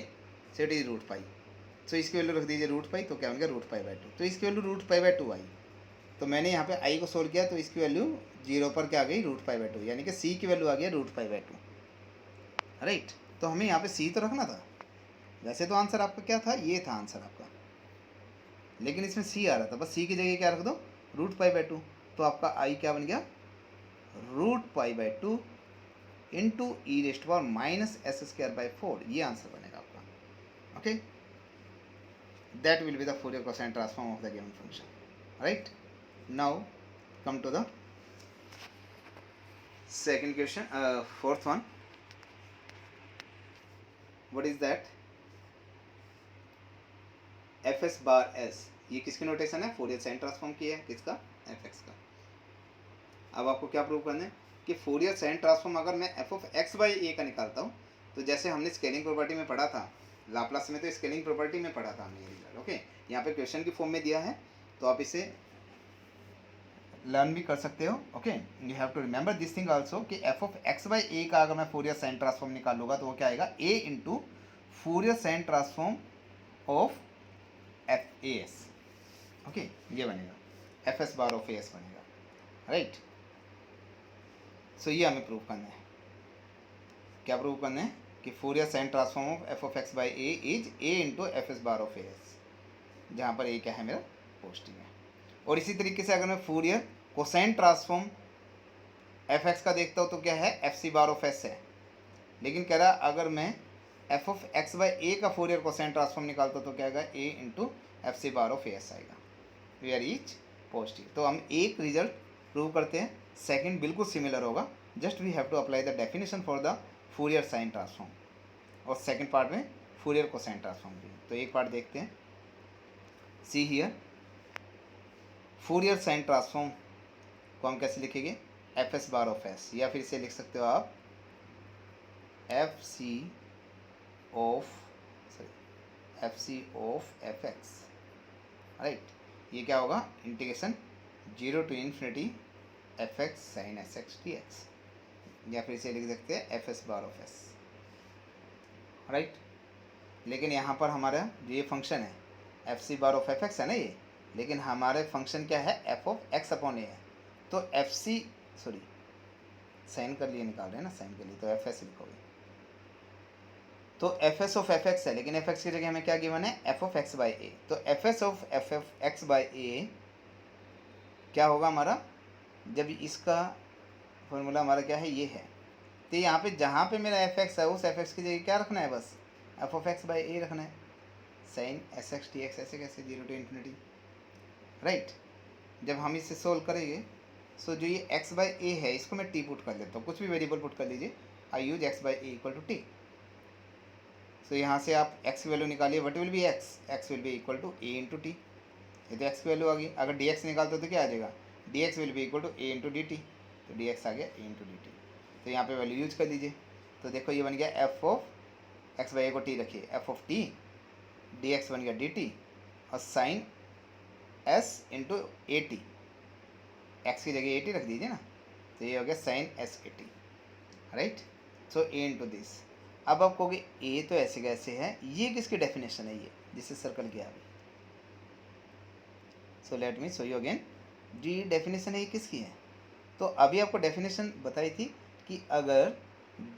so it is √π। So इसकी वैल्यू रख दीजिए √π, तो क्या बन गया √π/2, तो इसकी वैल्यू √π/2 आई। तो मैंने यहाँ पे आई को सोल्व किया, तो इसकी वैल्यू 0 पर क्या आ गई, √π/2, यानी कि सी की वैल्यू आ गई √π/2, राइट। तो हमें यहाँ पे सी तो रखना था, वैसे तो आंसर आपका क्या था, ये था आंसर आपका, लेकिन इसमें सी आ रहा था, बस सी की जगह क्या रख दो √π/2, तो आपका आई क्या बन गया √π/2 into E raised to power -s²/4, ये आंसर बनेगा आपका। Okay, that will be the Fourier cosine transform of the given function, right. Now come to the second question, fourth one. What is that, fs bar s, ये किसकी notation है, Fourier sine transform की है, किसका, fx का। अब आपको क्या प्रूव करना है कि फोरियर साइन ट्रांसफॉर्म अगर मैं f(x/a) का निकालता हूँ, तो जैसे हमने स्केलिंग प्रॉपर्टी में पढ़ा था, लाप्लास में तो स्केलिंग प्रॉपर्टी में पढ़ा था हमने रिजल्ट। ओके, यहाँ पे क्वेश्चन की फॉर्म में दिया है, तो आप इसे लर्न भी कर सकते हो। Okay, you have to remember this thing also कि f(x/a) का अगर मैं फोरियर साइन ट्रांसफॉर्म निकालूंगा, तो वो क्या आएगा, a into Fourier sine transform of f(as). Okay, ये बनेगा fs बार ऑफ as बनेगा, राइट। सो ये हमें प्रूव करना है, क्या प्रूव करना है कि Fourier sine transform of f(x/a) is a into fs bar of as, जहाँ पर a क्या है मेरा पॉजिटिव है। और इसी तरीके से अगर मैं फोरियर कोसाइन ट्रांसफॉर्म fx का देखता हूँ, तो क्या है fc बार ऑफ s है, लेकिन कह रहा अगर मैं f(x/a) का फोरियर कोसाइन ट्रांसफॉर्म निकालता हूँ, तो क्या आएगा a into fc bar of as आएगा, वेयर इज पॉजिटिव। तो हम एक रिजल्ट प्रूव करते हैं, सेकंड बिल्कुल सिमिलर होगा, just we have to apply the definition for the Fourier sine transform, और सेकंड पार्ट में फोरियर कोसाइन ट्रांसफॉर्म भी। तो एक पार्ट देखते हैं, see here, Fourier sine transform को हम कैसे लिखेंगे, fs बार ऑफ s, या फिर इसे लिख सकते हो आप fc ऑफ fx, राइट। ये क्या होगा, integration 0 to infinity fx sin sx dx, या फिर इसे लिख सकते हैं fs bar of s, right. लेकिन यहाँ पर हमारा जो ये फंक्शन है fc बार ऑफ fx है ना ये, लेकिन हमारे फंक्शन क्या है, f(x/a) है, तो fc सॉरी साइन कर लिए निकाल रहे हैं ना, साइन के लिए तो fs लिखोगे, तो fs ऑफ fx है, लेकिन fx की जगह हमें क्या गिवन है, f(x/a), तो fs ऑफ f(x/a) क्या होगा हमारा, जब इसका फॉर्मूला हमारा क्या है, ये है, तो यहाँ पे जहाँ पे मेरा fx है, उस fx की जगह क्या रखना है, बस f(x/a) रखना है, sin sx dx, ऐसे कैसे 0 टू इन्फिनिटी, राइट। जब हम इसे सोल्व करेंगे, सो जो ये x/a है, इसको मैं t पुट कर लेता हूँ, कुछ भी वेरिएबल पुट कर लीजिए, I use x/a equal to t। So यहाँ से आप x की वैल्यू निकालिए, what will be x will be equal to a into t, ये तो x की वैल्यू आ गई। अगर dx निकालते तो क्या आ जाएगा, dx will be equal to a into D T, तो dx आ गया a इंटू डी टी, तो यहाँ पे वैल्यू यूज कर दीजिए। तो देखो ये बन गया F of x by A को टी रखिए, F of T D X बन गया डी टी, और sine S into A T, x की जगह ए टी रख दीजिए ना, तो ये हो गया sine S A T, right. So A into this. अब आप कहोगे ए तो ऐसे कैसे है, ये किसकी डेफिनेशन है, ये जिससे सर्कल किया अभी। So let me show you again, जी डेफिनेशन है ये किसकी है। तो अभी आपको डेफिनेशन बताई थी कि अगर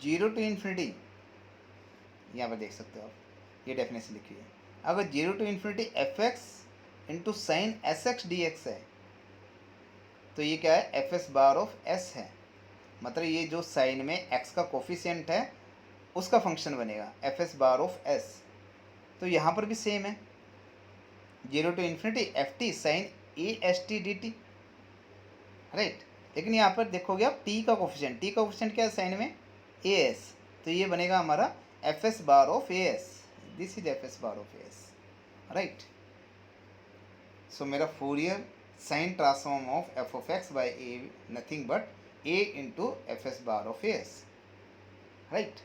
0 टू इन्फिनिटी, यहाँ पर देख सकते हो आप, ये डेफिनेशन लिखी है, अगर 0 to infinity F X into sine S x D x है, तो ये क्या है, F S bar of S है। मतलब ये जो साइन में एक्स का कोफिशिएंट है उसका फंक्शन बनेगा F S bar of S. तो यहाँ पर भी सेम है, 0 to infinity F T sine A S T D T, right. लेकिन यहाँ पर देखोगे आप टी का कोफिशिएंट क्या है साइन में, ए एस, तो ये बनेगा हमारा f S bar of a s, this is f S bar of a s, right. So मेरा Fourier sine transform of f of x by a nothing but a into f S bar of a s, right.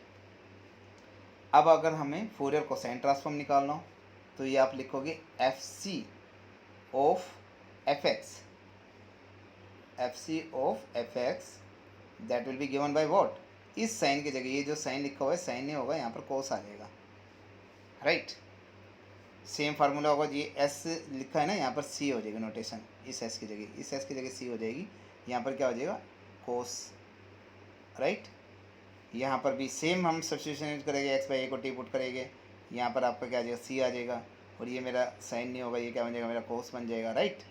अब अगर हमें Fourier cosine transform निकालना हो तो ये आप लिखोगे F C of F X, F C of F X that will be given by what, इस साइन की जगह ये जो साइन लिखा हुआ है साइन नहीं होगा, यहाँ पर कोस आ जाएगा, राइट। सेम फार्मूला होगा, ये एस लिखा है ना, यहाँ पर सी हो जाएगी नोटेशन, इस एस की जगह सी हो जाएगी, यहाँ पर क्या हो जाएगा कोस, राइट। यहाँ पर भी सेम हम सब्स्टिट्यूशन यूज करेंगे, एक्स बाई ए को टी पुट करेंगे, यहाँ पर आपका क्या आ जाएगा सी आ जाएगा, और ये मेरा साइन नहीं होगा, ये क्या बन जाएगा मेरा कोस बन जाएगा, राइट।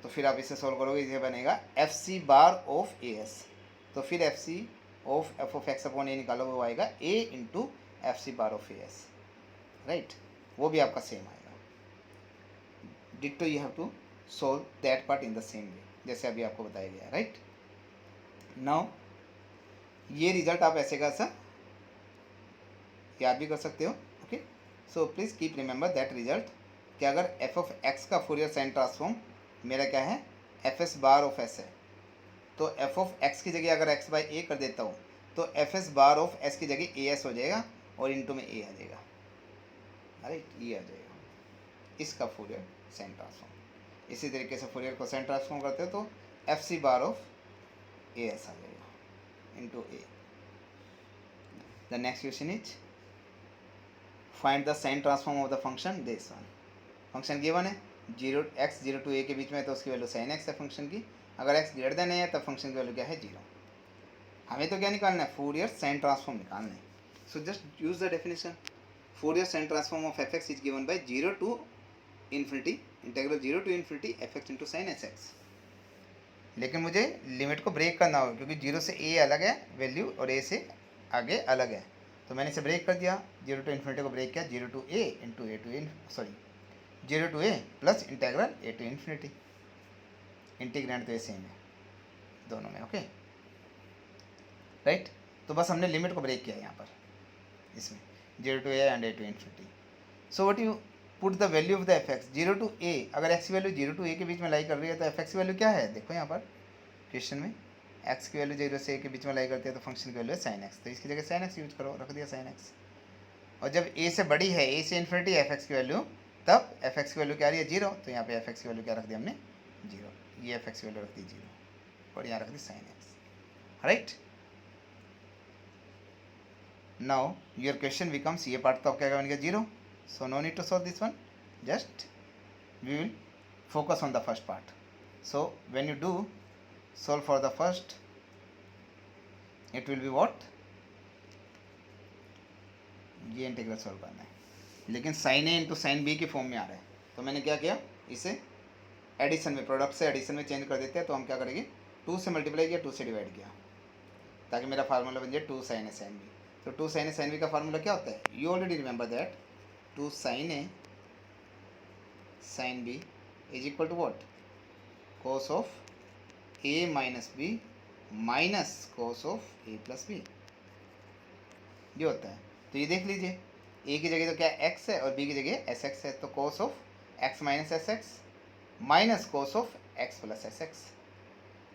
तो फिर आप इसे सॉल्व करोगे, इसे बनेगा f C bar of a s, तो फिर f C of f of x upon a निकालोगे वो आएगा a into f C bar of a s, right. वो भी आपका सेम आएगा, ditto you have to solve that part in the same way जैसे अभी आपको बताया गया, राइट। नाउ ये रिजल्ट आप ऐसे का ऐसा याद भी कर सकते हो, okay. So please keep remember that result कि अगर एफ ऑफ एक्स का फोरियर साइन ट्रांसफॉर्म मेरा क्या है F S bar of S है, तो एफ ऑफ एक्स की जगह अगर एक्स बाई ए कर देता हूँ तो F S bar of S की जगह ए एस हो जाएगा और इंटू में ए आ जाएगा, राइट, ये आ जाएगा इसका फोरियर साइन ट्रांसफॉर्म। इसी तरीके से फोरियर को साइन ट्रांसफॉर्म करते हो तो F C bar of a s आ जाएगा into a. The next question is find the sine transform of the function this one. Function given है 0 x 0 टू ए के बीच में है तो उसकी वैल्यू साइन एक्स है फंक्शन की, अगर x ग्रेटर देन है तब फंक्शन की वैल्यू क्या है 0। हमें तो क्या निकालना है फोरियर साइन ट्रांसफॉर्म निकालना है। So just use the definition, Fourier sine transform of F X is given by 0 to infinity integral 0 to infinity F X into sine S X. लेकिन मुझे लिमिट को ब्रेक करना होगा क्योंकि 0 से a अलग है वैल्यू और a से आगे अलग है, तो मैंने इसे ब्रेक कर दिया, 0 टू इन्फिनिटी को ब्रेक किया, 0 to a into A to sorry 0 to a plus integral a to infinity, integrand तो ये सेम है दोनों में, ओके, राइट। तो बस हमने लिमिट को ब्रेक किया यहाँ पर इसमें 0 to a and a to infinity. So what you put the value of the F X 0 to a, अगर x की वैल्यू 0 टू a के बीच में लाई कर रही है तो एफ एक्स की वैल्यू क्या है, देखो यहाँ पर क्वेश्चन में x की वैल्यू 0 से a के बीच में लाई करती है तो फंक्शन की वैल्यू है साइन एक्स, तो इसकी जगह साइन एक्स यूज करो, रख दिया साइन एक्स। और जब a से बड़ी है, a से इन्फिनिटी एफ एक्स की वैल्यू, तब एफ एक्स की वैल्यू क्या आ रही है 0, तो यहाँ पे एफ एक्स की वैल्यू क्या रख दी हमने 0, ये एफ एक्स की वैल्यू रख दी 0 और यहाँ रख दी sine x, right. Now your question becomes, ये पार्ट तो क्या बन गया 0, so no need to solve this one, just we will focus on the first part. So when you do solve for the first, it will be what, ये integral solve करना है, लेकिन sign ए into sine B की form में आ रहा है, तो मैंने क्या किया इसे एडिशन में, प्रोडक्ट से एडिशन में चेंज कर देते हैं, तो हम क्या करेंगे 2 से मल्टीप्लाई किया 2 से डिवाइड किया ताकि मेरा फार्मूला बन जाए 2 साइन ए साइन बी। तो 2 साइन ए साइन बी का फार्मूला क्या होता है, you already remember that 2 sin A sin B is equal to what, cos of A minus B minus cos of A plus B, ये होता है। तो ये देख लीजिए A की जगह तो क्या x है और B की जगह SX है, तो cos of x minus S X minus cos of x plus S x,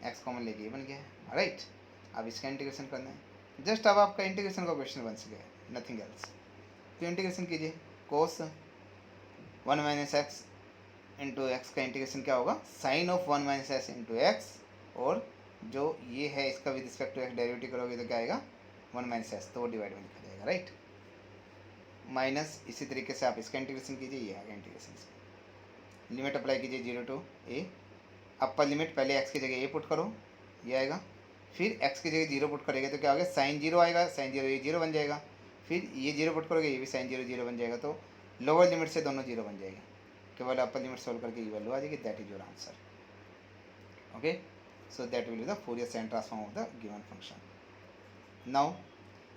x common लेके ये बन गया है, राइट। अब इसका इंटीग्रेशन करना है, जस्ट अब आपका इंटीग्रेशन का क्वेश्चन बन सके, नथिंग एल्स। तो इंटीग्रेशन कीजिए, cos 1 minus x into X का इंटीग्रेशन क्या होगा, sine of 1 minus x into X, और जो ये है इसका with respect to X derivative करोगे तो क्या आएगा 1 माइनस एक्स, तो वो डिवाइड में लिखा जाएगा, राइट। माइनस इसी तरीके से आप इसका इंटीग्रेशन कीजिए, ये आएगा इंटीग्रेशन इसका। लिमिट अप्लाई कीजिए 0 टू ए, अपर लिमिट पहले एक्स की जगह ए पुट करो, ये आएगा। फिर एक्स की जगह 0 पुट करेंगे तो क्या होगा, साइन 0 आएगा, साइन 0 ये 0 बन जाएगा। फिर ये 0 पुट करोगे, ये भी साइन 0 0 बन जाएगा, तो लोअर लिमिट से दोनों 0 बन जाएगी, केवल अपर लिमिट सोल्व करके ये वैल्यू आ जाएगी, that is your answer. Okay, so that will be the Fourier sine transform of the given function. Now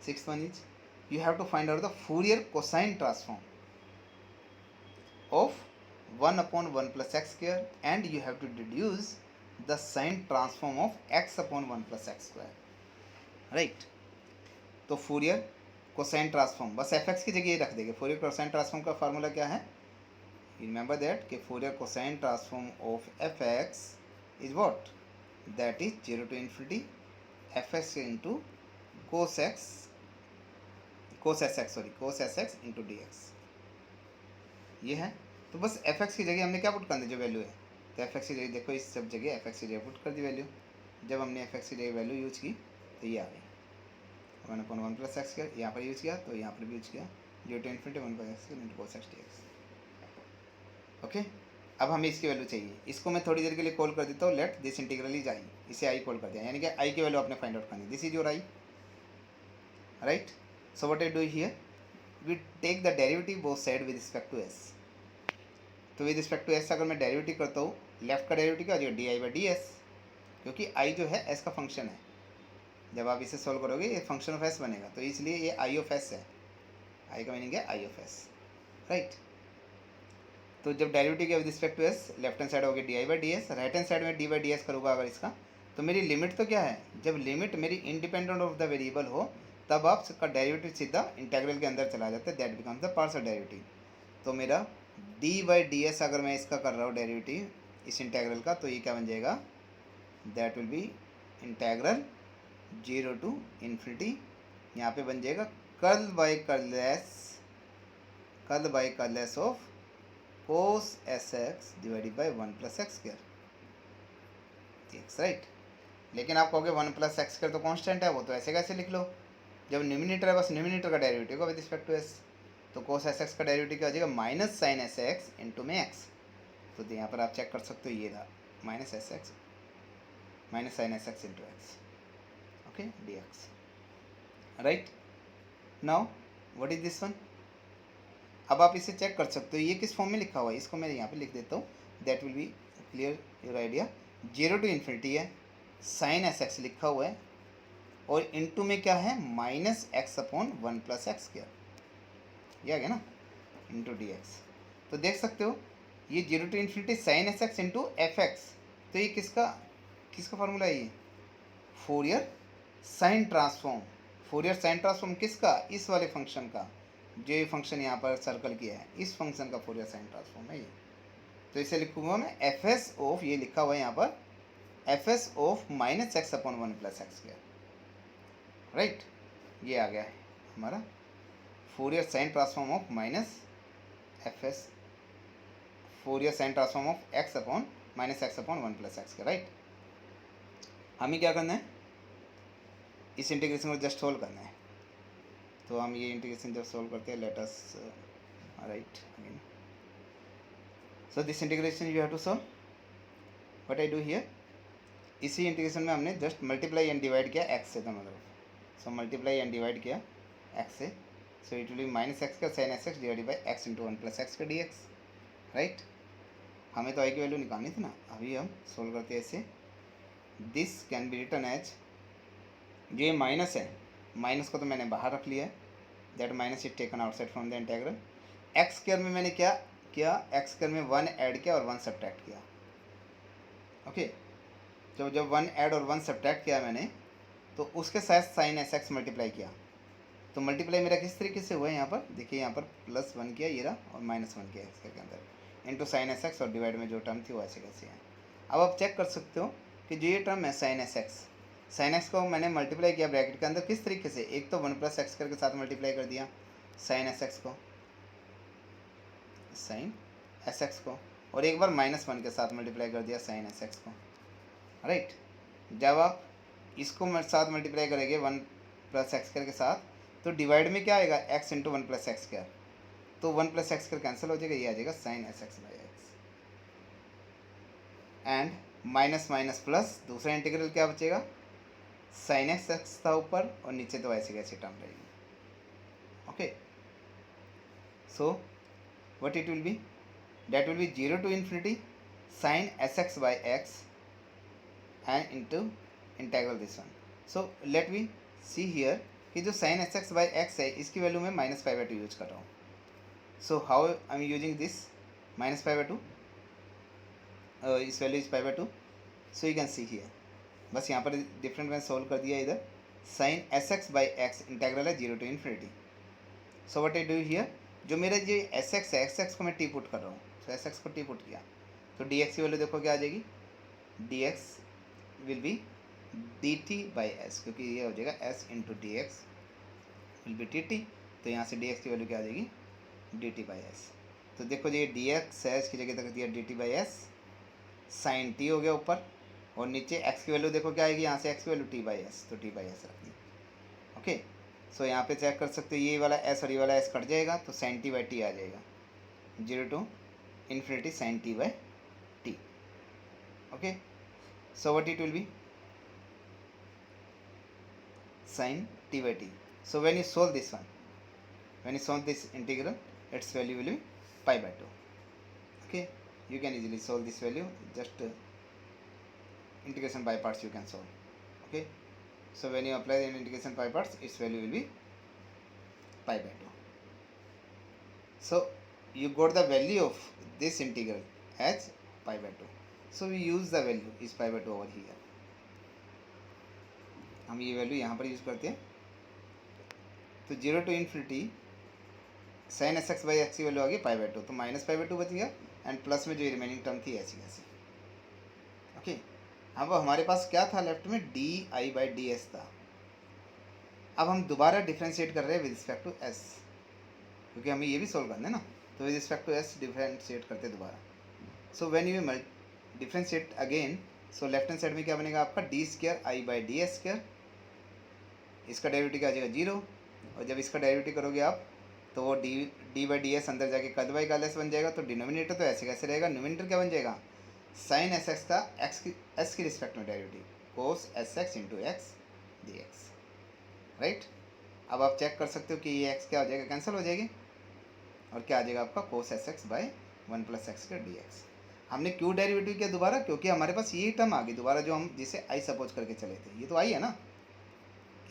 sixth one is you have to find out the Fourier cosine transform of 1 upon 1 plus x square, and you have to deduce the sine transform of x upon 1 plus x square, right। तो Fourier cosine transform बस fx की जगह ये रख देंगे। Fourier cosine transform का formula क्या है, remember that कि Fourier cosine transform of fx is what, that is 0 to infinity fx into cos x cos S x into D x, ये है। तो बस एफ एक्स की जगह हमने क्या पुट कर दी, जो वैल्यू है, तो एफ एक्स की जगह देखो, इस सब जगह एफ एक्स की जगह पुट कर दी वैल्यू। जब हमने एफ एक्स की जगह वैल्यू यूज की तो ये आ गई 1 अपॉन 1 प्लस एक्स, यहाँ पर यूज किया तो यहाँ पर भी यूज किया, 0 to infinity 1 plus X into cos X D x. Okay, अब हमें इसकी वैल्यू चाहिए, इसको मैं थोड़ी देर के लिए कॉल कर देता हूँ, let this integral is I, इसे आई कॉल कर दिया, यानी कि आई की वैल्यू आपने फाइंड आउट करनी, this is your I, right. So what I do here, we take the derivative both side with respect to s। तो with respect to s अगर मैं डेरिवेटिव करता हूँ, लेफ्ट का डेरिवेटिव क्या हो जाएगा, D I by D S, क्योंकि i जो है s का फंक्शन है। जब आप इसे सॉल्व करोगे ये फंक्शन ऑफ s बनेगा, तो इसलिए ये i ऑफ s है, i का मीनिंग है i ऑफ s, राइट। तो जब डेरिवेटिव किया with respect to s, left hand side हो गया D I by D S, right hand side में डी बाई डी एस करूँगा अगर इसका, तो मेरी लिमिट तो क्या है, जब लिमिट मेरी इंडिपेंडेंट ऑफ द वेरिएबल हो तब आप इसका डेरिवेटिव सीधा इंटीग्रल के अंदर चला जाता है, that becomes the partial derivative. तो मेरा डी बाई डी एस अगर मैं इसका कर रहा हूँ डेरिवेटिव इस इंटीग्रल का, तो ये क्या बन जाएगा, that will be integral 0 to infinity, यहाँ पे बन जाएगा curl by curls of cos S x divided by 1 plus x square, right. लेकिन आप कहोगे 1 प्लस एक्स स्क्वायर तो कांस्टेंट है, वो तो ऐसे कैसे लिख लो, जब न्यूमिनेटर है बस न्यूमिनेटर का डेरिवेटिव होगा विद रिस्पेक्ट टू एस, तो कोस एस एक्स का डेरिवेटिव क्या हो जाएगा, minus sine S x into में एक्स। तो यहाँ पर आप चेक कर सकते हो, ये रहा minus S X minus sine S x into X, okay D x, right. Now what is this one, अब आप इसे चेक कर सकते हो ये किस फॉर्म में लिखा हुआ है, इसको मैं यहाँ पे लिख देता हूँ, that will be clear your idea. 0 to infinity है, साइन एस एक्स लिखा हुआ है, और इनटू में क्या है, minus x upon 1 plus x square, ये आ गया ना, इंटू डी एक्स। तो देख सकते हो ये 0 to infinity sine S x into f x, तो ये किसका फार्मूला है, ये Fourier sine transform. Fourier sine transform किसका, इस वाले फंक्शन का, जो ये फंक्शन यहाँ पर सर्कल किया है, इस फंक्शन का फोरियर साइन ट्रांसफॉर्म है ये। तो इसे लिखूंगा मैं एफ एस ऑफ, ये लिखा हुआ है यहाँ पर, F S of minus x upon 1 plus x square, right. ये आ गया है हमारा Fourier sine transform of minus F S, Fourier sine transform of x upon minus x upon 1 plus x का, राइट। हमें क्या करना है, इस इंटीग्रेशन को जस्ट सोल्व करना है। तो हम ये इंटीग्रेशन जब सोल्व करते हैं, let us write again, so this integration you have to solve, what I do here, इसी इंटीग्रेशन में हमने जस्ट मल्टीप्लाई एंड डिवाइड किया एक्स से, तो मतलब सो मल्टीप्लाई एंड डिवाइड किया एक्स से, so it will be minus x का sine S x divided by x into 1 plus x का डी एक्स, राइट। हमें तो आई की वैल्यू निकालनी थी ना, अभी हम सोल्व करते हैं इसे। This can be written as, जो ये माइनस है, माइनस को तो मैंने बाहर रख लिया है, that minus is taken outside from the integral. X square में मैंने क्या किया, एक्स स्क्वायर में 1 ऐड किया और 1 सब्ट्रैक्ट किया, ओके। तो जब 1 ऐड और 1 सब्ट्रैक्ट किया मैंने, तो उसके साथ साइन एस एक्स मल्टीप्लाई किया, तो मल्टीप्लाई मेरा किस तरीके से हुआ है, यहाँ पर देखिए, यहाँ पर +1 किया ये रहा, और -1 किया एक्स के अंदर, इंटू साइन एस एक्स, और डिवाइड में जो टर्म थी वो ऐसे कैसे है। अब आप चेक कर सकते हो कि जो ये टर्म है sine S x, sine x को मैंने मल्टीप्लाई किया ब्रैकेट के अंदर किस तरीके से, एक तो 1 + x के साथ मल्टीप्लाई कर दिया साइन एस एक्स को, साइन एस एक्स को, और एक बार -1 के साथ मल्टीप्लाई कर दिया साइन एस एक्स को, राइट। जब आप इसको साथ मल्टीप्लाई करेंगे 1 + x के साथ, तो डिवाइड में क्या आएगा, x × 1 + x², तो 1 + x² कैंसिल हो जाएगा, ये आ जाएगा sine S x by x. And minus minus plus, दूसरा इंटीग्रल क्या बचेगा, साइन एक्स एक्स था ऊपर और नीचे तो ऐसे कैसे टर्म रहेगी। Okay, so what it will B, that will be 0 to infinity sin sx by x and into integral this one. So let me see here कि जो sin sx by x है इसकी वैल्यू मैं -π/2 use कर रहा हूँ. So how I am using this -π/2, इस value is π/2. So you can see here, बस यहाँ पर डिफरेंट मैंने सोल्व कर दिया इधर. sin sx by x integral है 0 to infinity. So what I do here, जो मेरा जो sx है, sx को मैं टी पुट कर रहा हूँ, तो sx को टी पुट किया तो dx की वैल्यू देखो क्या आ जाएगी, dx will B dt by s, क्योंकि ये हो जाएगा s into D x will be dt. तो यहाँ से dx की वैल्यू क्या आ जाएगी, dt बाई s. तो देखो ये dx है, इसकी जगह तक दिया dt by s, sine t हो गया ऊपर, और नीचे x की वैल्यू देखो क्या आएगी, यहाँ से x की वैल्यू t बाई s, तो t बाई s रख दी. ओके, सो यहाँ पे चेक कर सकते हो, ये वाला s और ये वाला s कट जाएगा तो साइन t बाई टी आ जाएगा, 0 to infinity sin t by t. Okay, so what it will be, sin t by t. So when you solve this one, when you solve this integral, its value will be π/2. Okay, you can easily solve this value, just integration by parts you can solve. Okay, so when you apply the integration by parts, its value will be π/2. So you got the value of this integral as π/2. So we use the value is π/2 over here. हम ये value यहाँ पर use करते हैं. तो 0 to infinity sin sx by x की value आ गई π/2, तो -π/2 बच गया, एंड प्लस में जो रिमेनिंग टर्म थी ऐसी ऐसी. ओके, अब हमारे पास क्या था लेफ्ट में, di/ds था. अब हम दोबारा डिफ्रेंशिएट कर रहे हैं विद रिस्पेक्ट टू s, क्योंकि हमें ये भी सोल्व करना है ना, तो with respect to s differentiate करते दोबारा. So when you differentiate again, so left hand side में क्या बनेगा आपका, d²i/ds², इसका डेरिवेटिव क्या आ जाएगा 0, और जब इसका डेरिवेटिव करोगे आप तो वो d/ds अंदर जाके कद बाई का लेस बन जाएगा, तो डिनोमिनेटर तो ऐसे कैसे रहेगा, न्यूमिनेटर क्या बन जाएगा, साइन एस एक्स का s की रिस्पेक्ट में डेरिवेटिव कोस sx into x dx, right. अब आप चेक कर सकते हो कि ये x क्या हो जाएगा, कैंसिल हो जाएगी, और क्या आ जाएगा आपका कोस sx बाई 1 + x² dx. हमने क्यों डेरिवेटिव किया दोबारा, क्योंकि हमारे पास यही टर्म आ गई दोबारा, जो हम जिसे आई सपोज करके चले थे, ये तो आई है ना,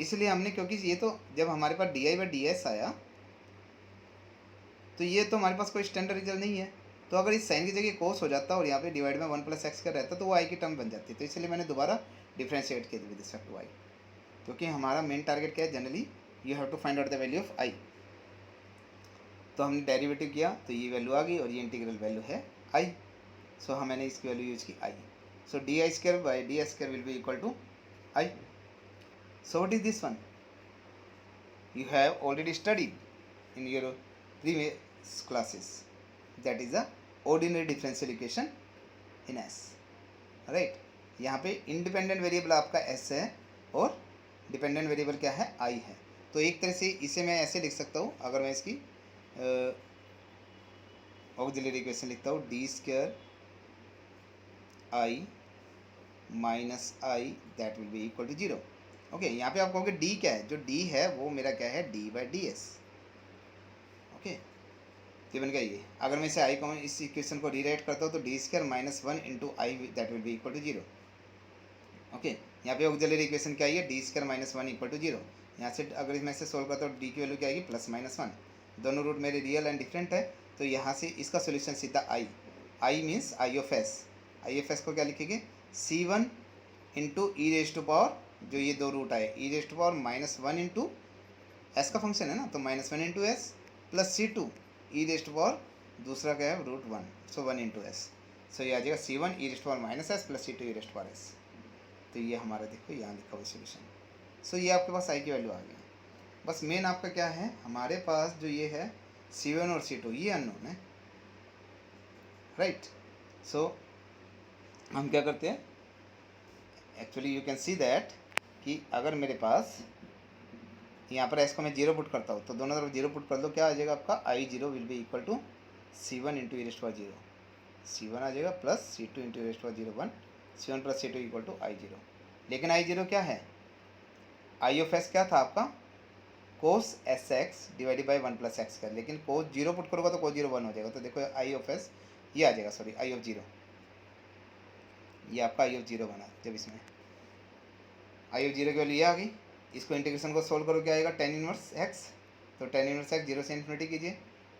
इसलिए हमने, क्योंकि ये तो जब हमारे पास di/ds आया तो ये तो हमारे पास कोई स्टैंडर्ड रिजल्ट नहीं है, तो अगर इस साइन की जगह कोस हो जाता और यहाँ पे डिवाइड में 1 + x² रहता तो वो आई की टर्म बन जाती. तो इसलिए मैंने दोबारा डिफ्रेंशिएट किया विद रिस्पेक्ट टू आई, क्योंकि हमारा मेन टारगेट क्या है, generally you have to find out the value of I. तो हमने डेरिवेटिव किया तो ये वैल्यू आ गई, और ये इंटीग्रल वैल्यू है आई. सो मैंने इसकी वैल्यू यूज की i. So di²/ds² will be equal to i. So what is this one? You have already studied in your previous classes. That is the ordinary differential equation in S. Right? यहाँ पे independent variable आपका S है और dependent variable क्या है, I है. तो एक तरह से इसे मैं ऐसे लिख सकता हूँ, अगर मैं इसकी ऑक्सिलरी इक्वेशन लिखता हूँ, d² i minus i that will be equal to 0. Okay, यहाँ पे आप कहोगे d क्या है, जो d है वो मेरा क्या है, d/ds. ओके, ये बन गया ये. अगर मैं इसे i को इस इक्वेशन को रीराइट करता हूँ तो d² - 1 into i that will be equal to 0. Okay, यहाँ पे ऑक्सिलरी इक्वेशन क्या है, d² - 1 इक्वल टू 0. यहाँ से अगर मैं इसे सोल्व करता हूँ d की वैल्यू क्या आएगी, +-1. दोनों रूट मेरे रियल एंड डिफरेंट है, तो यहाँ से इसका सोल्यूशन सीधा i means I of S को क्या लिखेंगे, c1 इंटू e⁻, जो ये दो रूट आए, e⁻−1 इंटू एस का फंक्शन है ना, तो -1 into S plus c2 e⁻, दूसरा क्या है √1, सो 1 इंटू एस. सो ये आ जाएगा c1 e⁻−s plus c2 e⁻s. तो ये हमारा देखो यहाँ लिखा हुआ सोल्यूशन। सो ये आपके पास आई की वैल्यू आ गई। बस मेन आपका क्या है, हमारे पास जो ये है C1 और C2 ये अननोन है, राइट। सो हम क्या करते हैं, actually you can see that कि अगर मेरे पास यहाँ पर एस को मैं जीरो पुट करता हूँ तो दोनों तरफ जीरो पुट कर दो, क्या आ जाएगा आपका I0 will be equal to C1 into E rest power 0, C1 आ जाएगा plus C2 into E rest power 0 1, C1 plus C2 equal to I0। लेकिन I0 क्या है, आई ऑफ एस क्या था आपका, cos S x divided by 1 plus x का, लेकिन कोस जीरो पुट करोगे तो कोस 0 1 हो जाएगा। तो देखो आई ऑफ एस ये आ जाएगा, सॉरी आई ऑफ 0, ये आपका आई ऑफ 0 बना जब इसमें आई ऑफ 0 की वैल्यू ये आ गई। इसको इंटीग्रेशन को सोल्व करो क्या आएगा, टेन इनवर्स एक्स, तो टेन इनवर्स एक्स 0 से इन्फिनिटी कीजिए,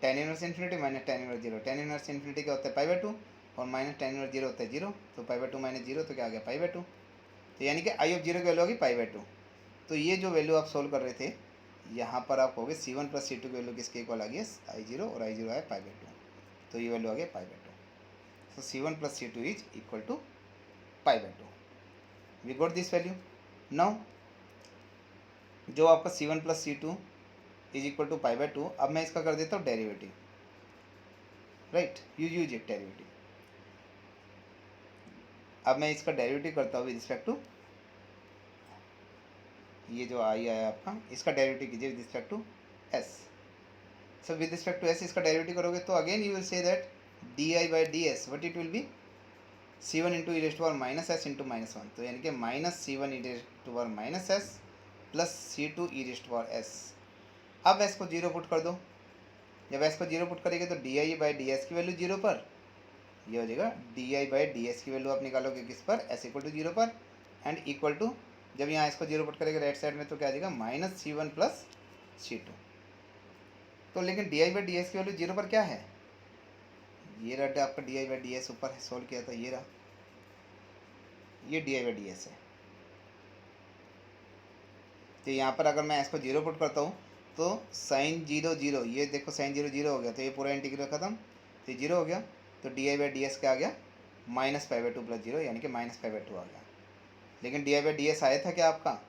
tan inverse infinity minus tan inverse 0, tan inverse infinity क्या होता है π/2 और माइनस टेन इनवर्स 0 होता है 0, तो π/2 माइनस 0 तो क्या आ गया π/2, तो यानी कि आई ऑफ 0 की वैल्यू होगी π/2। तो ये जो वैल्यू आप सोल्व कर रहे थे यहाँ पर आप कहोगे C1 प्लस C2 की वैल्यू किसके इक्वल आ गई है, I0, और I0 है π/2, तो ये वैल्यू आ गया π/2। So C1 plus C2 is equal to π/2। We got this value. Now जो आपका C1 plus C2 is equal to π/2, अब मैं इसका कर देता हूँ derivative, right, use it derivative. अब मैं इसका डेरिवेटिव करता हूँ विद रिस्पेक्ट टू ये जो आई आया आपका, इसका डेरिवेटिव कीजिए with respect to S. So with respect to s इसका डेरिवेटिव करोगे तो again you will say that d by D s what it will be C1 into E raised to power minus s into -1, तो यानी कि minus C1 e raised to power minus s plus C2 e raised to power s. अब s को zero put कर दो, जब s को zero put करेंगे तो D I by D S की वैल्यू जीरो पर, ये हो जाएगा D I by D S की वैल्यू आप निकालोगे किस पर, एस इक्वल टू जीरो पर, एंड इक्वल टू जब यहाँ इसको जीरो पुट करेंगे राइट साइड में तो क्या आ जाएगा माइनस C1 प्लस C2। तो लेकिन D I by D S की वैल्यू जीरो पर क्या है, ये रहा आपका D I by D S ऊपर है सोल्व किया था, ये रहा, ये D I by D S है। तो यहाँ पर अगर मैं इसको जीरो पुट करता हूँ तो साइन 0 0, ये देखो साइन 0 0 हो गया, तो ये पूरा इंटीग्रल खत्म, तो ये जीरो हो गया, तो D I by D S क्या आ गया माइनस π/2 प्लस 0, यानी कि माइनस π/2 आ गया। लेकिन D I by D S आया था क्या आपका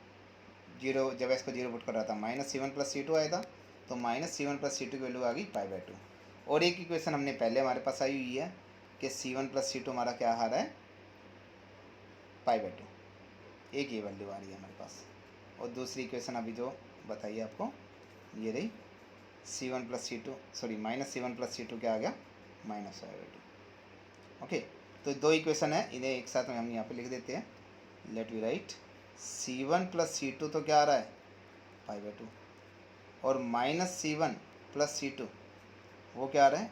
जीरो, जब इसको जीरो पुट कर रहा था माइनस C1 प्लस C2 आया था, तो माइनस C1 प्लस C2 की वैल्यू आ गई π/2। और एक इक्वेशन हमने पहले हमारे पास आई हुई है कि C1 प्लस C2 हमारा क्या आ रहा है π/2, एक ये वैल्यू आ रही है हमारे पास। और दूसरी इक्वेशन अभी जो बताइए आपको ये रही C1 plus C2, sorry minus C1 plus C2 क्या आ गया माइनस π/2। ओके, तो दो इक्वेशन है, इन्हें एक साथ में हम यहाँ पे लिख देते हैं। Late we write C1 plus C2 तो क्या आ रहा है π/2, और माइनस C1 प्लस C2 वो क्या आ रहा है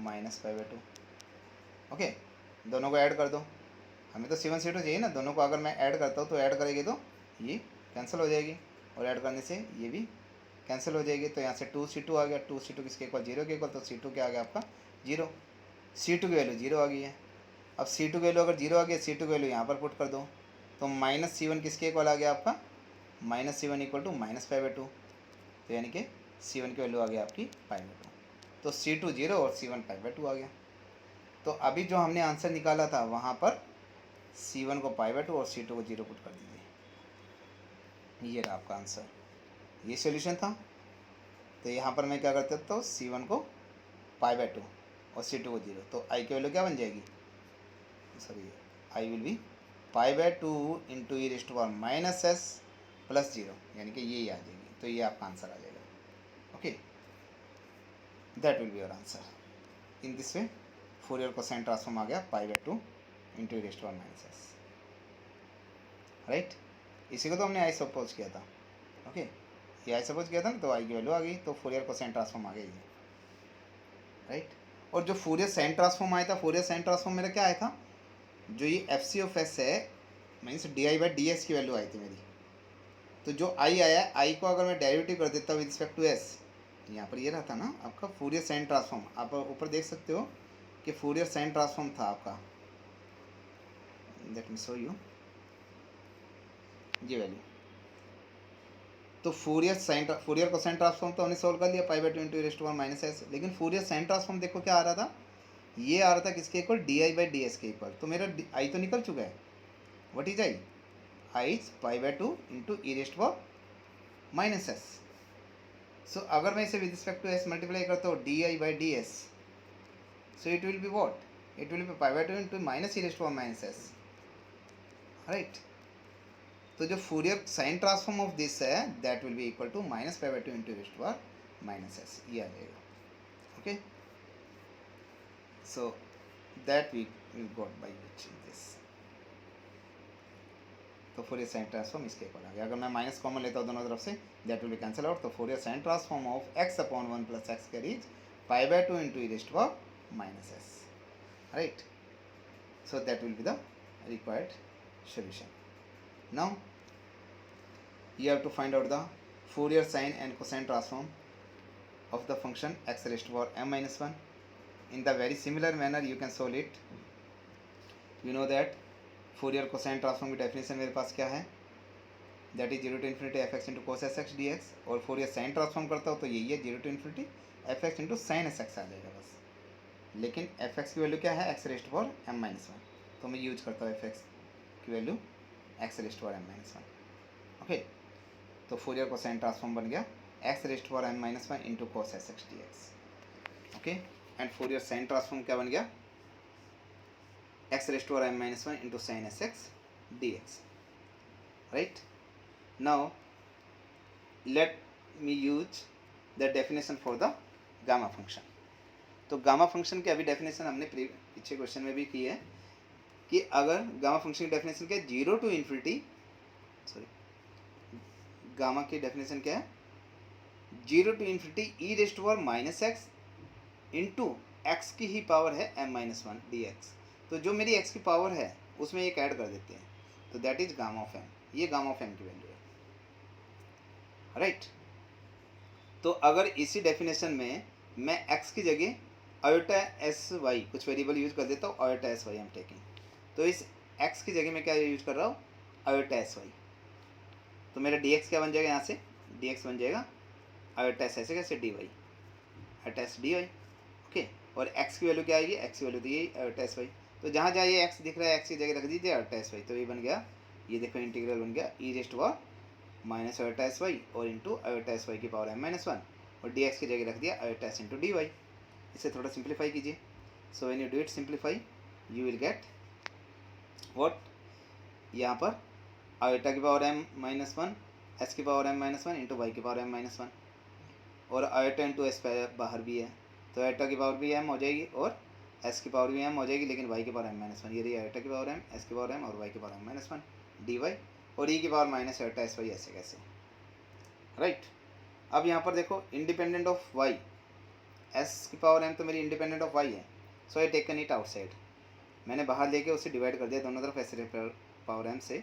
माइनस π/2। ओके, दोनों को ऐड कर दो, हमें तो C1 C2 चाहिए ना, दोनों को अगर मैं ऐड करता हूँ तो ऐड करेंगे तो ये कैंसिल हो जाएगी, और ऐड करने से ये भी कैंसिल हो जाएगी, तो यहाँ से 2C2 आ गया, 2C2 किसके इक्वल 0 के इक्वल, तो C2 क्या आ गया आपका 0, C2 की वैल्यू 0 आ गई है। अब C2 की वैल्यू अगर 0 आ गई, C2 की वैल्यू यहाँ पर पुट कर दो, तो माइनस C1 किसके इक्वल आ गया आपका minus C1 equal to minus π/2, तो यानी कि C1 की वैल्यू आ गई आपकी π/2, तो C2 0 और C1 π/2 आ गया। तो अभी जो हमने आंसर निकाला था वहाँ पर C1 को π/2 और C2 को 0 पुट कर दीजिए, ये रहा आपका आंसर, ये सॉल्यूशन था। तो यहाँ पर मैं क्या करता तो C1 को π/2 और C2 को 0, तो I की वैल्यू क्या बन जाएगी, sorry I will be π/2 into E raised to power minus s plus 0, यानी कि ये आ जाएगी, तो ये आपका आंसर आ जाएगा। Okay, that will be your answer. In this way Fourier cosine transform आ गया π/2 into E raised to power minus s, right. इसी को तो हमने आई सपोज किया था। ओके, ये आई सपोज किया था ना, तो आई की वैल्यू आ गई, तो फूरियर कोसाइन ट्रांसफॉर्म आ गया ये, राइट। और जो फूरियर साइन ट्रांसफॉर्म आया था, फूरियर साइन ट्रांसफॉर्म मेरा क्या आया था, जो ये FC ऑफ एस है means D I by D S की वैल्यू आई थी मेरी, तो जो आई आया आई को अगर मैं डेरिवेटिव कर देता विद रिस्पेक्ट टू एस, यहाँ पर ये रहता ना आपका फूरियर साइन ट्रांसफॉर्म, आप ऊपर देख सकते हो कि फूरियर साइन ट्रांसफॉर्म था आपका, लेट मी शो यू ये वैल्यू। तो फूरियर कोसाइन ट्रांसफॉर्म तो हमने सोल्व कर लिया π/2 into E raised to power minus s, लेकिन फूरियर साइन ट्रांसफॉर्म देखो क्या आ रहा था, ये आ रहा था किसके equal d I by D s के इक्वल, तो मेरा आई तो निकल चुका है, what is I? I is pi by 2 into E rest power minus s. So अगर मैं इसे with respect to s multiply करता हूँ d I by D s, so it will be what? It will be pi by 2 into minus e rest power minus s. Right. तो जो Fourier sine transform of this है that will be equal to minus pi by 2 into E rest power minus s. ये आ जाएगा. Okay. So that we got by this. तो Fourier sine transform इसके equal आ गया. अगर मैं माइनस कॉमन लेता हूँ दोनों तरफ से that will be cancel out. तो Fourier sine transform of x upon 1 plus x carries pi by 2 into E rest power minus s. Right. So that will be the required solution. Now you have to find out the Fourier sine and cosine transform of the function x raised to power m minus 1. In the very similar manner you can solve it. You know that Fourier cosine transform की definition मेरे पास क्या है? That is 0 to infinity fx into cos sx dx. और Fourier sine transform करता हूँ तो यही है 0 to infinity fx into sin sx आ जाएगा बस. लेकिन एफ एक्स की वैल्यू क्या है? X raised power m minus 1. तो मैं यूज करता हूँ एफ एक्स की value x raised power m minus 1. Okay. तो फोरियर कोसाइन ट्रांसफॉर्म बन गया x raised power m minus 1 into cos S x D x. Okay. And Fourier sine transform क्या बन गया? X raised power m minus 1 into sine S x D x. Right. Now let me use the definition for the gamma function. तो gamma function की अभी definition हमने पीछे question में भी की है कि अगर गामा फंक्शन की डेफिनेशन क्या है? 0 टू इन्फिनिटी, सॉरी, गामा की डेफिनेशन क्या है? 0 to infinity E raised to power minus x into x की ही पावर है m माइनस 1 डी एक्स. तो जो मेरी x की पावर है उसमें एक ऐड कर देते हैं तो that is gamma of m. ये गामा ऑफ m की वैल्यू है. राइट. तो अगर इसी डेफिनेशन में मैं x की जगह आयोटा एस वाई कुछ वेरिएबल यूज कर देता हूँ. Iota s y I'm taking. तो इस x की जगह मैं क्या यूज कर रहा हूँ? Iota s y. तो मेरा dx क्या बन जाएगा? यहाँ से dx बन जाएगा आयोटा एस ऐसे कैसे d y iota s d y. Okay. और x की वैल्यू क्या आएगी? x की वैल्यू दी आयोटा एस वाई. तो जहाँ जहाँ ये x दिख रहा है x की जगह रख दीजिए आयोटा एस वाई. तो ये बन गया, ये देखो इंटीग्रल बन गया ई rest power minus iota s y और इंटू आयोटा एस वाई की पावर एम माइनस 1 और डी एक्स की जगह रख दिया iota s into d y. इसे थोड़ा सिंप्लीफाई कीजिए. So when you do it simplify you will get what? यहाँ पर आयोटा की पावर एम माइनस 1 एस की power m minus 1 into y की पावर एम माइनस 1 और आयोटा इंटू एस बाहर भी है तो आयोटा की पावर भी एम हो जाएगी और एस की पावर भी एम हो जाएगी लेकिन वाई की पावर एम माइनस 1. ये रही आयोटा की पावर एम, एस की पावर एम और वाई की power m minus 1 d y और ई की power minus iota s y ऐसे कैसे. राइट. अब यहाँ पर देखो इंडिपेंडेंट ऑफ वाई एस की पावर एम तो मेरी इंडिपेंडेंट ऑफ वाई है. So I taken it outside. मैंने बाहर लेके उसे डिवाइड कर दिया दोनों तरफ एस पावर एम से.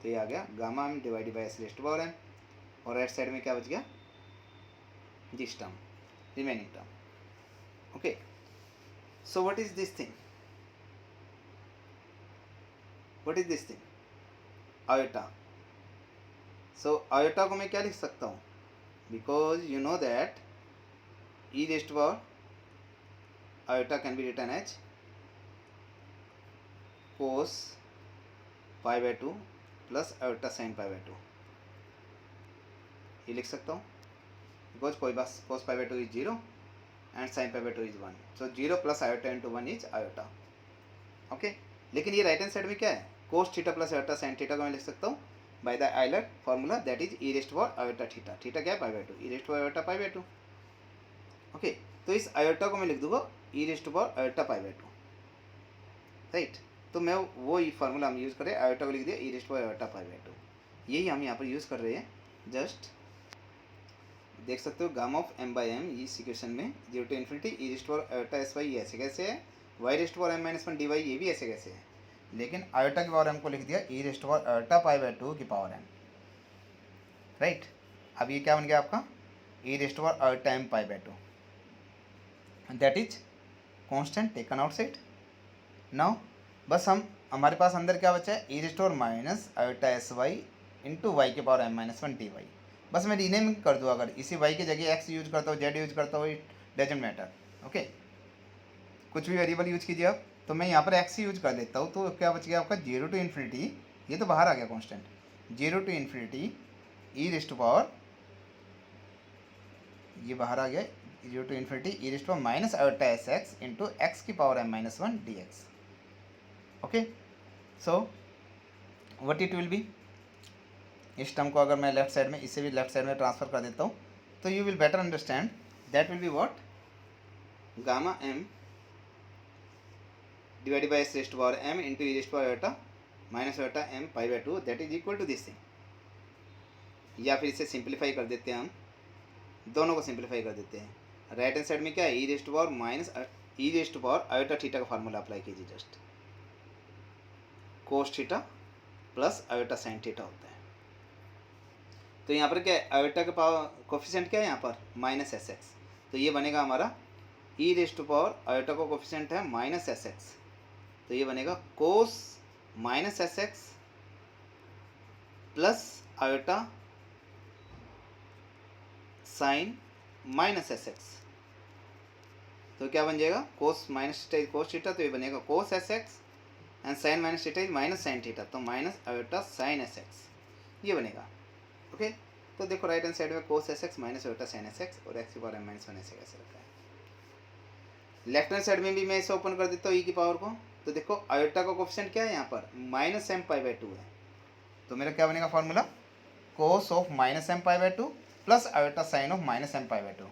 तो ये आ गया gamma m divided by s raised to power m और राइट साइड में क्या बच गया? This term, remaining term. Okay. So what is this thing? What is this thing? Iota. So iota को मैं क्या लिख सकता हूँ? Because you know that e raised to power iota can be written as cos pi by 2 plus iota sin pi by 2. ये लिख सकता हूँ बिकॉज कोई बस cos pi by 2 is 0 and sin pi by 2 is 1. So 0 plus iota into 1 is iota. Okay. लेकिन ये right hand side में क्या है? cos theta plus iota sin theta को मैं लिख सकता हूँ by the Euler formula that is e raised to power iota theta. Theta क्या है? pi by 2. e raised to power iota pi by 2. Okay. तो इस आयोटा को मैं लिख दूंगा e raised to power iota pi by 2. Right. तो मैं वो ही फार्मूला हम यूज़ करें. आयोटा को लिख दिया e raised to power iota pi by 2. यही हम यहाँ पर यूज़ कर रहे हैं. जस्ट देख सकते हो gamma of m by m इस इक्वेशन में 0 to infinity E raised to power iota s y ऐसे कैसे है? Y raised to power m minus 1 d y ये भी ऐसे कैसे है? लेकिन आयोटा की पावर एम को लिख दिया e raised to power iota pi by 2 की पावर एम. राइट. अब ये क्या बन गया आपका? E raised to power iota m pi by 2. That is constant taken outside. Now बस हमारे पास अंदर क्या बचा है? ई raised to power minus iota s y into y के power m minus 1 d y. बस मैं रीनेम कर दूँ. अगर इसी वाई की जगह एक्स यूज करता हूँ जेड यूज करता हूँ इट डजेंट मैटर. ओके. कुछ भी वेरिएबल यूज कीजिए आप. तो मैं यहाँ पर एक्स यूज कर देता हूँ तो क्या बच गया आपका? 0 टू इन्फिनिटी ये तो बाहर आ गया constant, 0 to infinity e raise to power, ये बाहर आ गया, 0 to infinity e raise to power minus iota s x into x की power m minus 1 d x. Okay, so what it will be, इस टर्म को अगर मैं left side में, इसे भी लेफ्ट साइड में ट्रांसफर कर देता हूँ, तो you will better understand. That will be what, gamma m divided by s raise to power m into e raise to power iota minus iota m pi by 2, that is equal to this thing. या फिर इसे simplify कर देते हैं, हम दोनों को simplify कर देते हैं. राइट हैंड साइड में क्या है, e raise to power minus e raise to power iota theta का फार्मूला अप्लाई कीजिए. Just cos theta plus iota sine theta होता है. तो यहाँ पर क्या है, आयोटा का पावर कोफिशिएंट क्या है यहाँ पर, माइनस एस एक्स. तो ये बनेगा हमारा e raise to power iota का कोफिशिएंट है माइनस एस एक्स, तो ये बनेगा cos minus S x plus iota sine minus S x. तो क्या बन जाएगा, cos minus theta is cos theta, तो ये बनेगा cos S x and sine minus theta is minus sine theta, तो minus iota sine S x ये बनेगा. ओके, तो देखो राइट हैंड साइड में cos S X minus iota sine S x और एक्स की पावर m माइनस 1 ऐसे कैसे रखा है. लेफ्ट हैंड साइड में भी मैं इसे ओपन कर देता हूँ ई की पावर को. तो देखो आयोटा का कोफिशिएंट क्या है यहाँ पर, माइनस m पाई बाय 2 है. तो मेरा क्या बनेगा formula, cos of minus m pi by 2 plus iota sign of minus m pi by 2.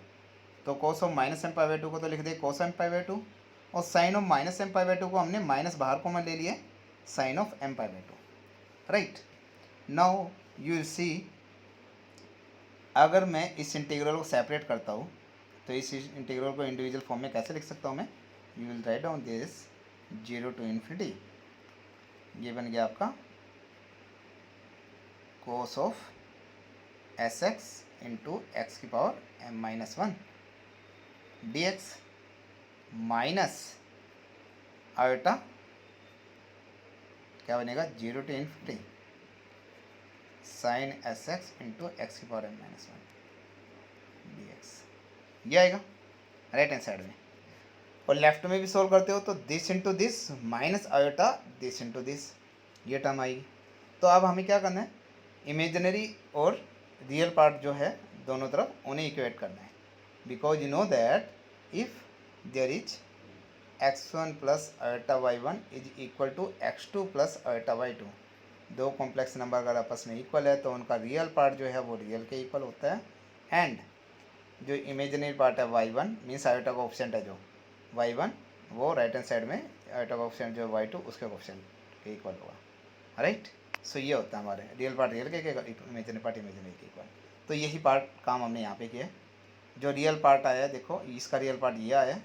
तो cos of minus m pi by 2 को तो लिख दे कोस m पाई बाय 2, और sine of minus m pi by 2 को हमने माइनस बाहर को मैं ले लिया, sine of m pi by 2. Right, now you will see, अगर मैं इस इंटीग्रल को सेपरेट करता हूँ तो इस इंटीग्रल को इंडिविजुअल फॉर्म में कैसे लिख सकता हूँ मैं. You will write down this 0 to infinity, ये बन गया आपका cos of s x into x की power m minus 1 d x minus iota क्या बनेगा 0 to infinity sine S x into x की power m minus 1 d x. ये आएगा राइट हैंड साइड में. और लेफ्ट में भी सोल्व करते हो तो this into this minus iota this into this, ये टर्म आएगी. तो अब हमें क्या करना है, इमेजिनरी और रियल पार्ट जो है दोनों तरफ उन्हें इक्वेट करना है. Because you know that if there is x1 plus iota y1 is equal to x2 plus iota y2, दो कॉम्प्लेक्स नंबर अगर आपस में इक्वल है तो उनका रियल पार्ट जो है वो रियल के इक्वल होता है, एंड जो इमेजिनरी पार्ट है y1 मीन्स आयोटा का कोफिशिएंट है जो y1 वो राइट हैंड साइड में आयोटा का कोफिशिएंट जो y2 उसके कोफिशिएंट के इक्वल होगा. राइट, सो ये होता है हमारे रियल पार्ट रियल के इमेजिनरी पार्ट इमेजिनरी के इक्वल. तो यही पार्ट काम हमने यहाँ पे किया है. जो रियल पार्ट आया है देखो, इसका रियल पार्ट ये आया है,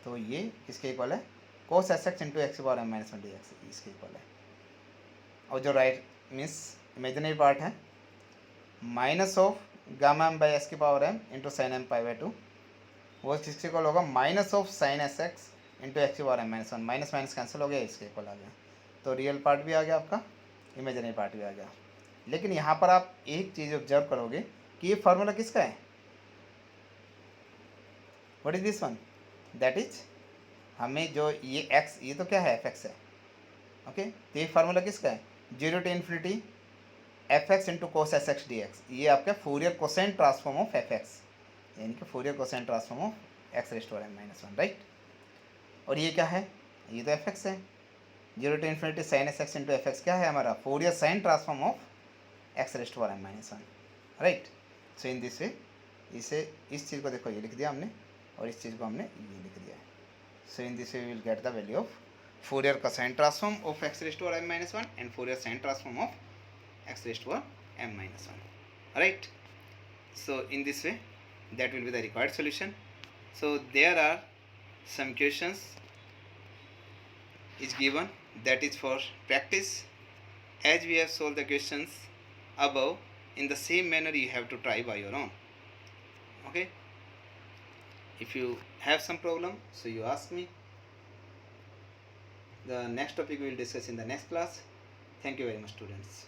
तो ये किसके इक्वल है, cos S x into x की power m minus 1 d x इसके इक्वल है. और जो राइट मीन्स इमेजिनरी पार्ट है minus of gamma m by s की power m into sine m pi by 2, वो किसके इक्वल होगा, minus of sine S x into x की power m minus 1, minus minus cancel हो गया, इसके equal आ गया. तो रियल पार्ट भी आ गया आपका, इमेजिनरी पार्ट भी आ गया. लेकिन यहाँ पर आप एक चीज़ ऑब्जर्व करोगे कि ये फार्मूला किसका है, what is this one, that is हमें जो ये x, ये तो क्या है fx है. ओके, तो ये फार्मूला किसका है, 0 to infinity fx into cos S x D x. ये आपका Fourier cosine transform of fx, यानी कि Fourier cosine transform of x raise to power m minus 1. Right, और ये क्या है, ये तो fx है. 0 to infinity sine S x into fx क्या है हमारा, Fourier sine transform of x raise to power m minus 1. Right, so in this way, इसे इस चीज़ को देखो ये लिख दिया हमने, और इस चीज़ को हमने ये लिख दिया है. So in this way we will get the value of fourier cosine transform of x raise to power m minus 1 and Fourier sine transform of x raised to m minus 1. Right, so in this way that will be the required solution. So there are some questions is given, that is for practice. As we have solved the questions above, in the same manner you have to try by your own. Okay, if you have some problem, so you ask me. The next topic we will discuss in the next class. Thank you very much, students.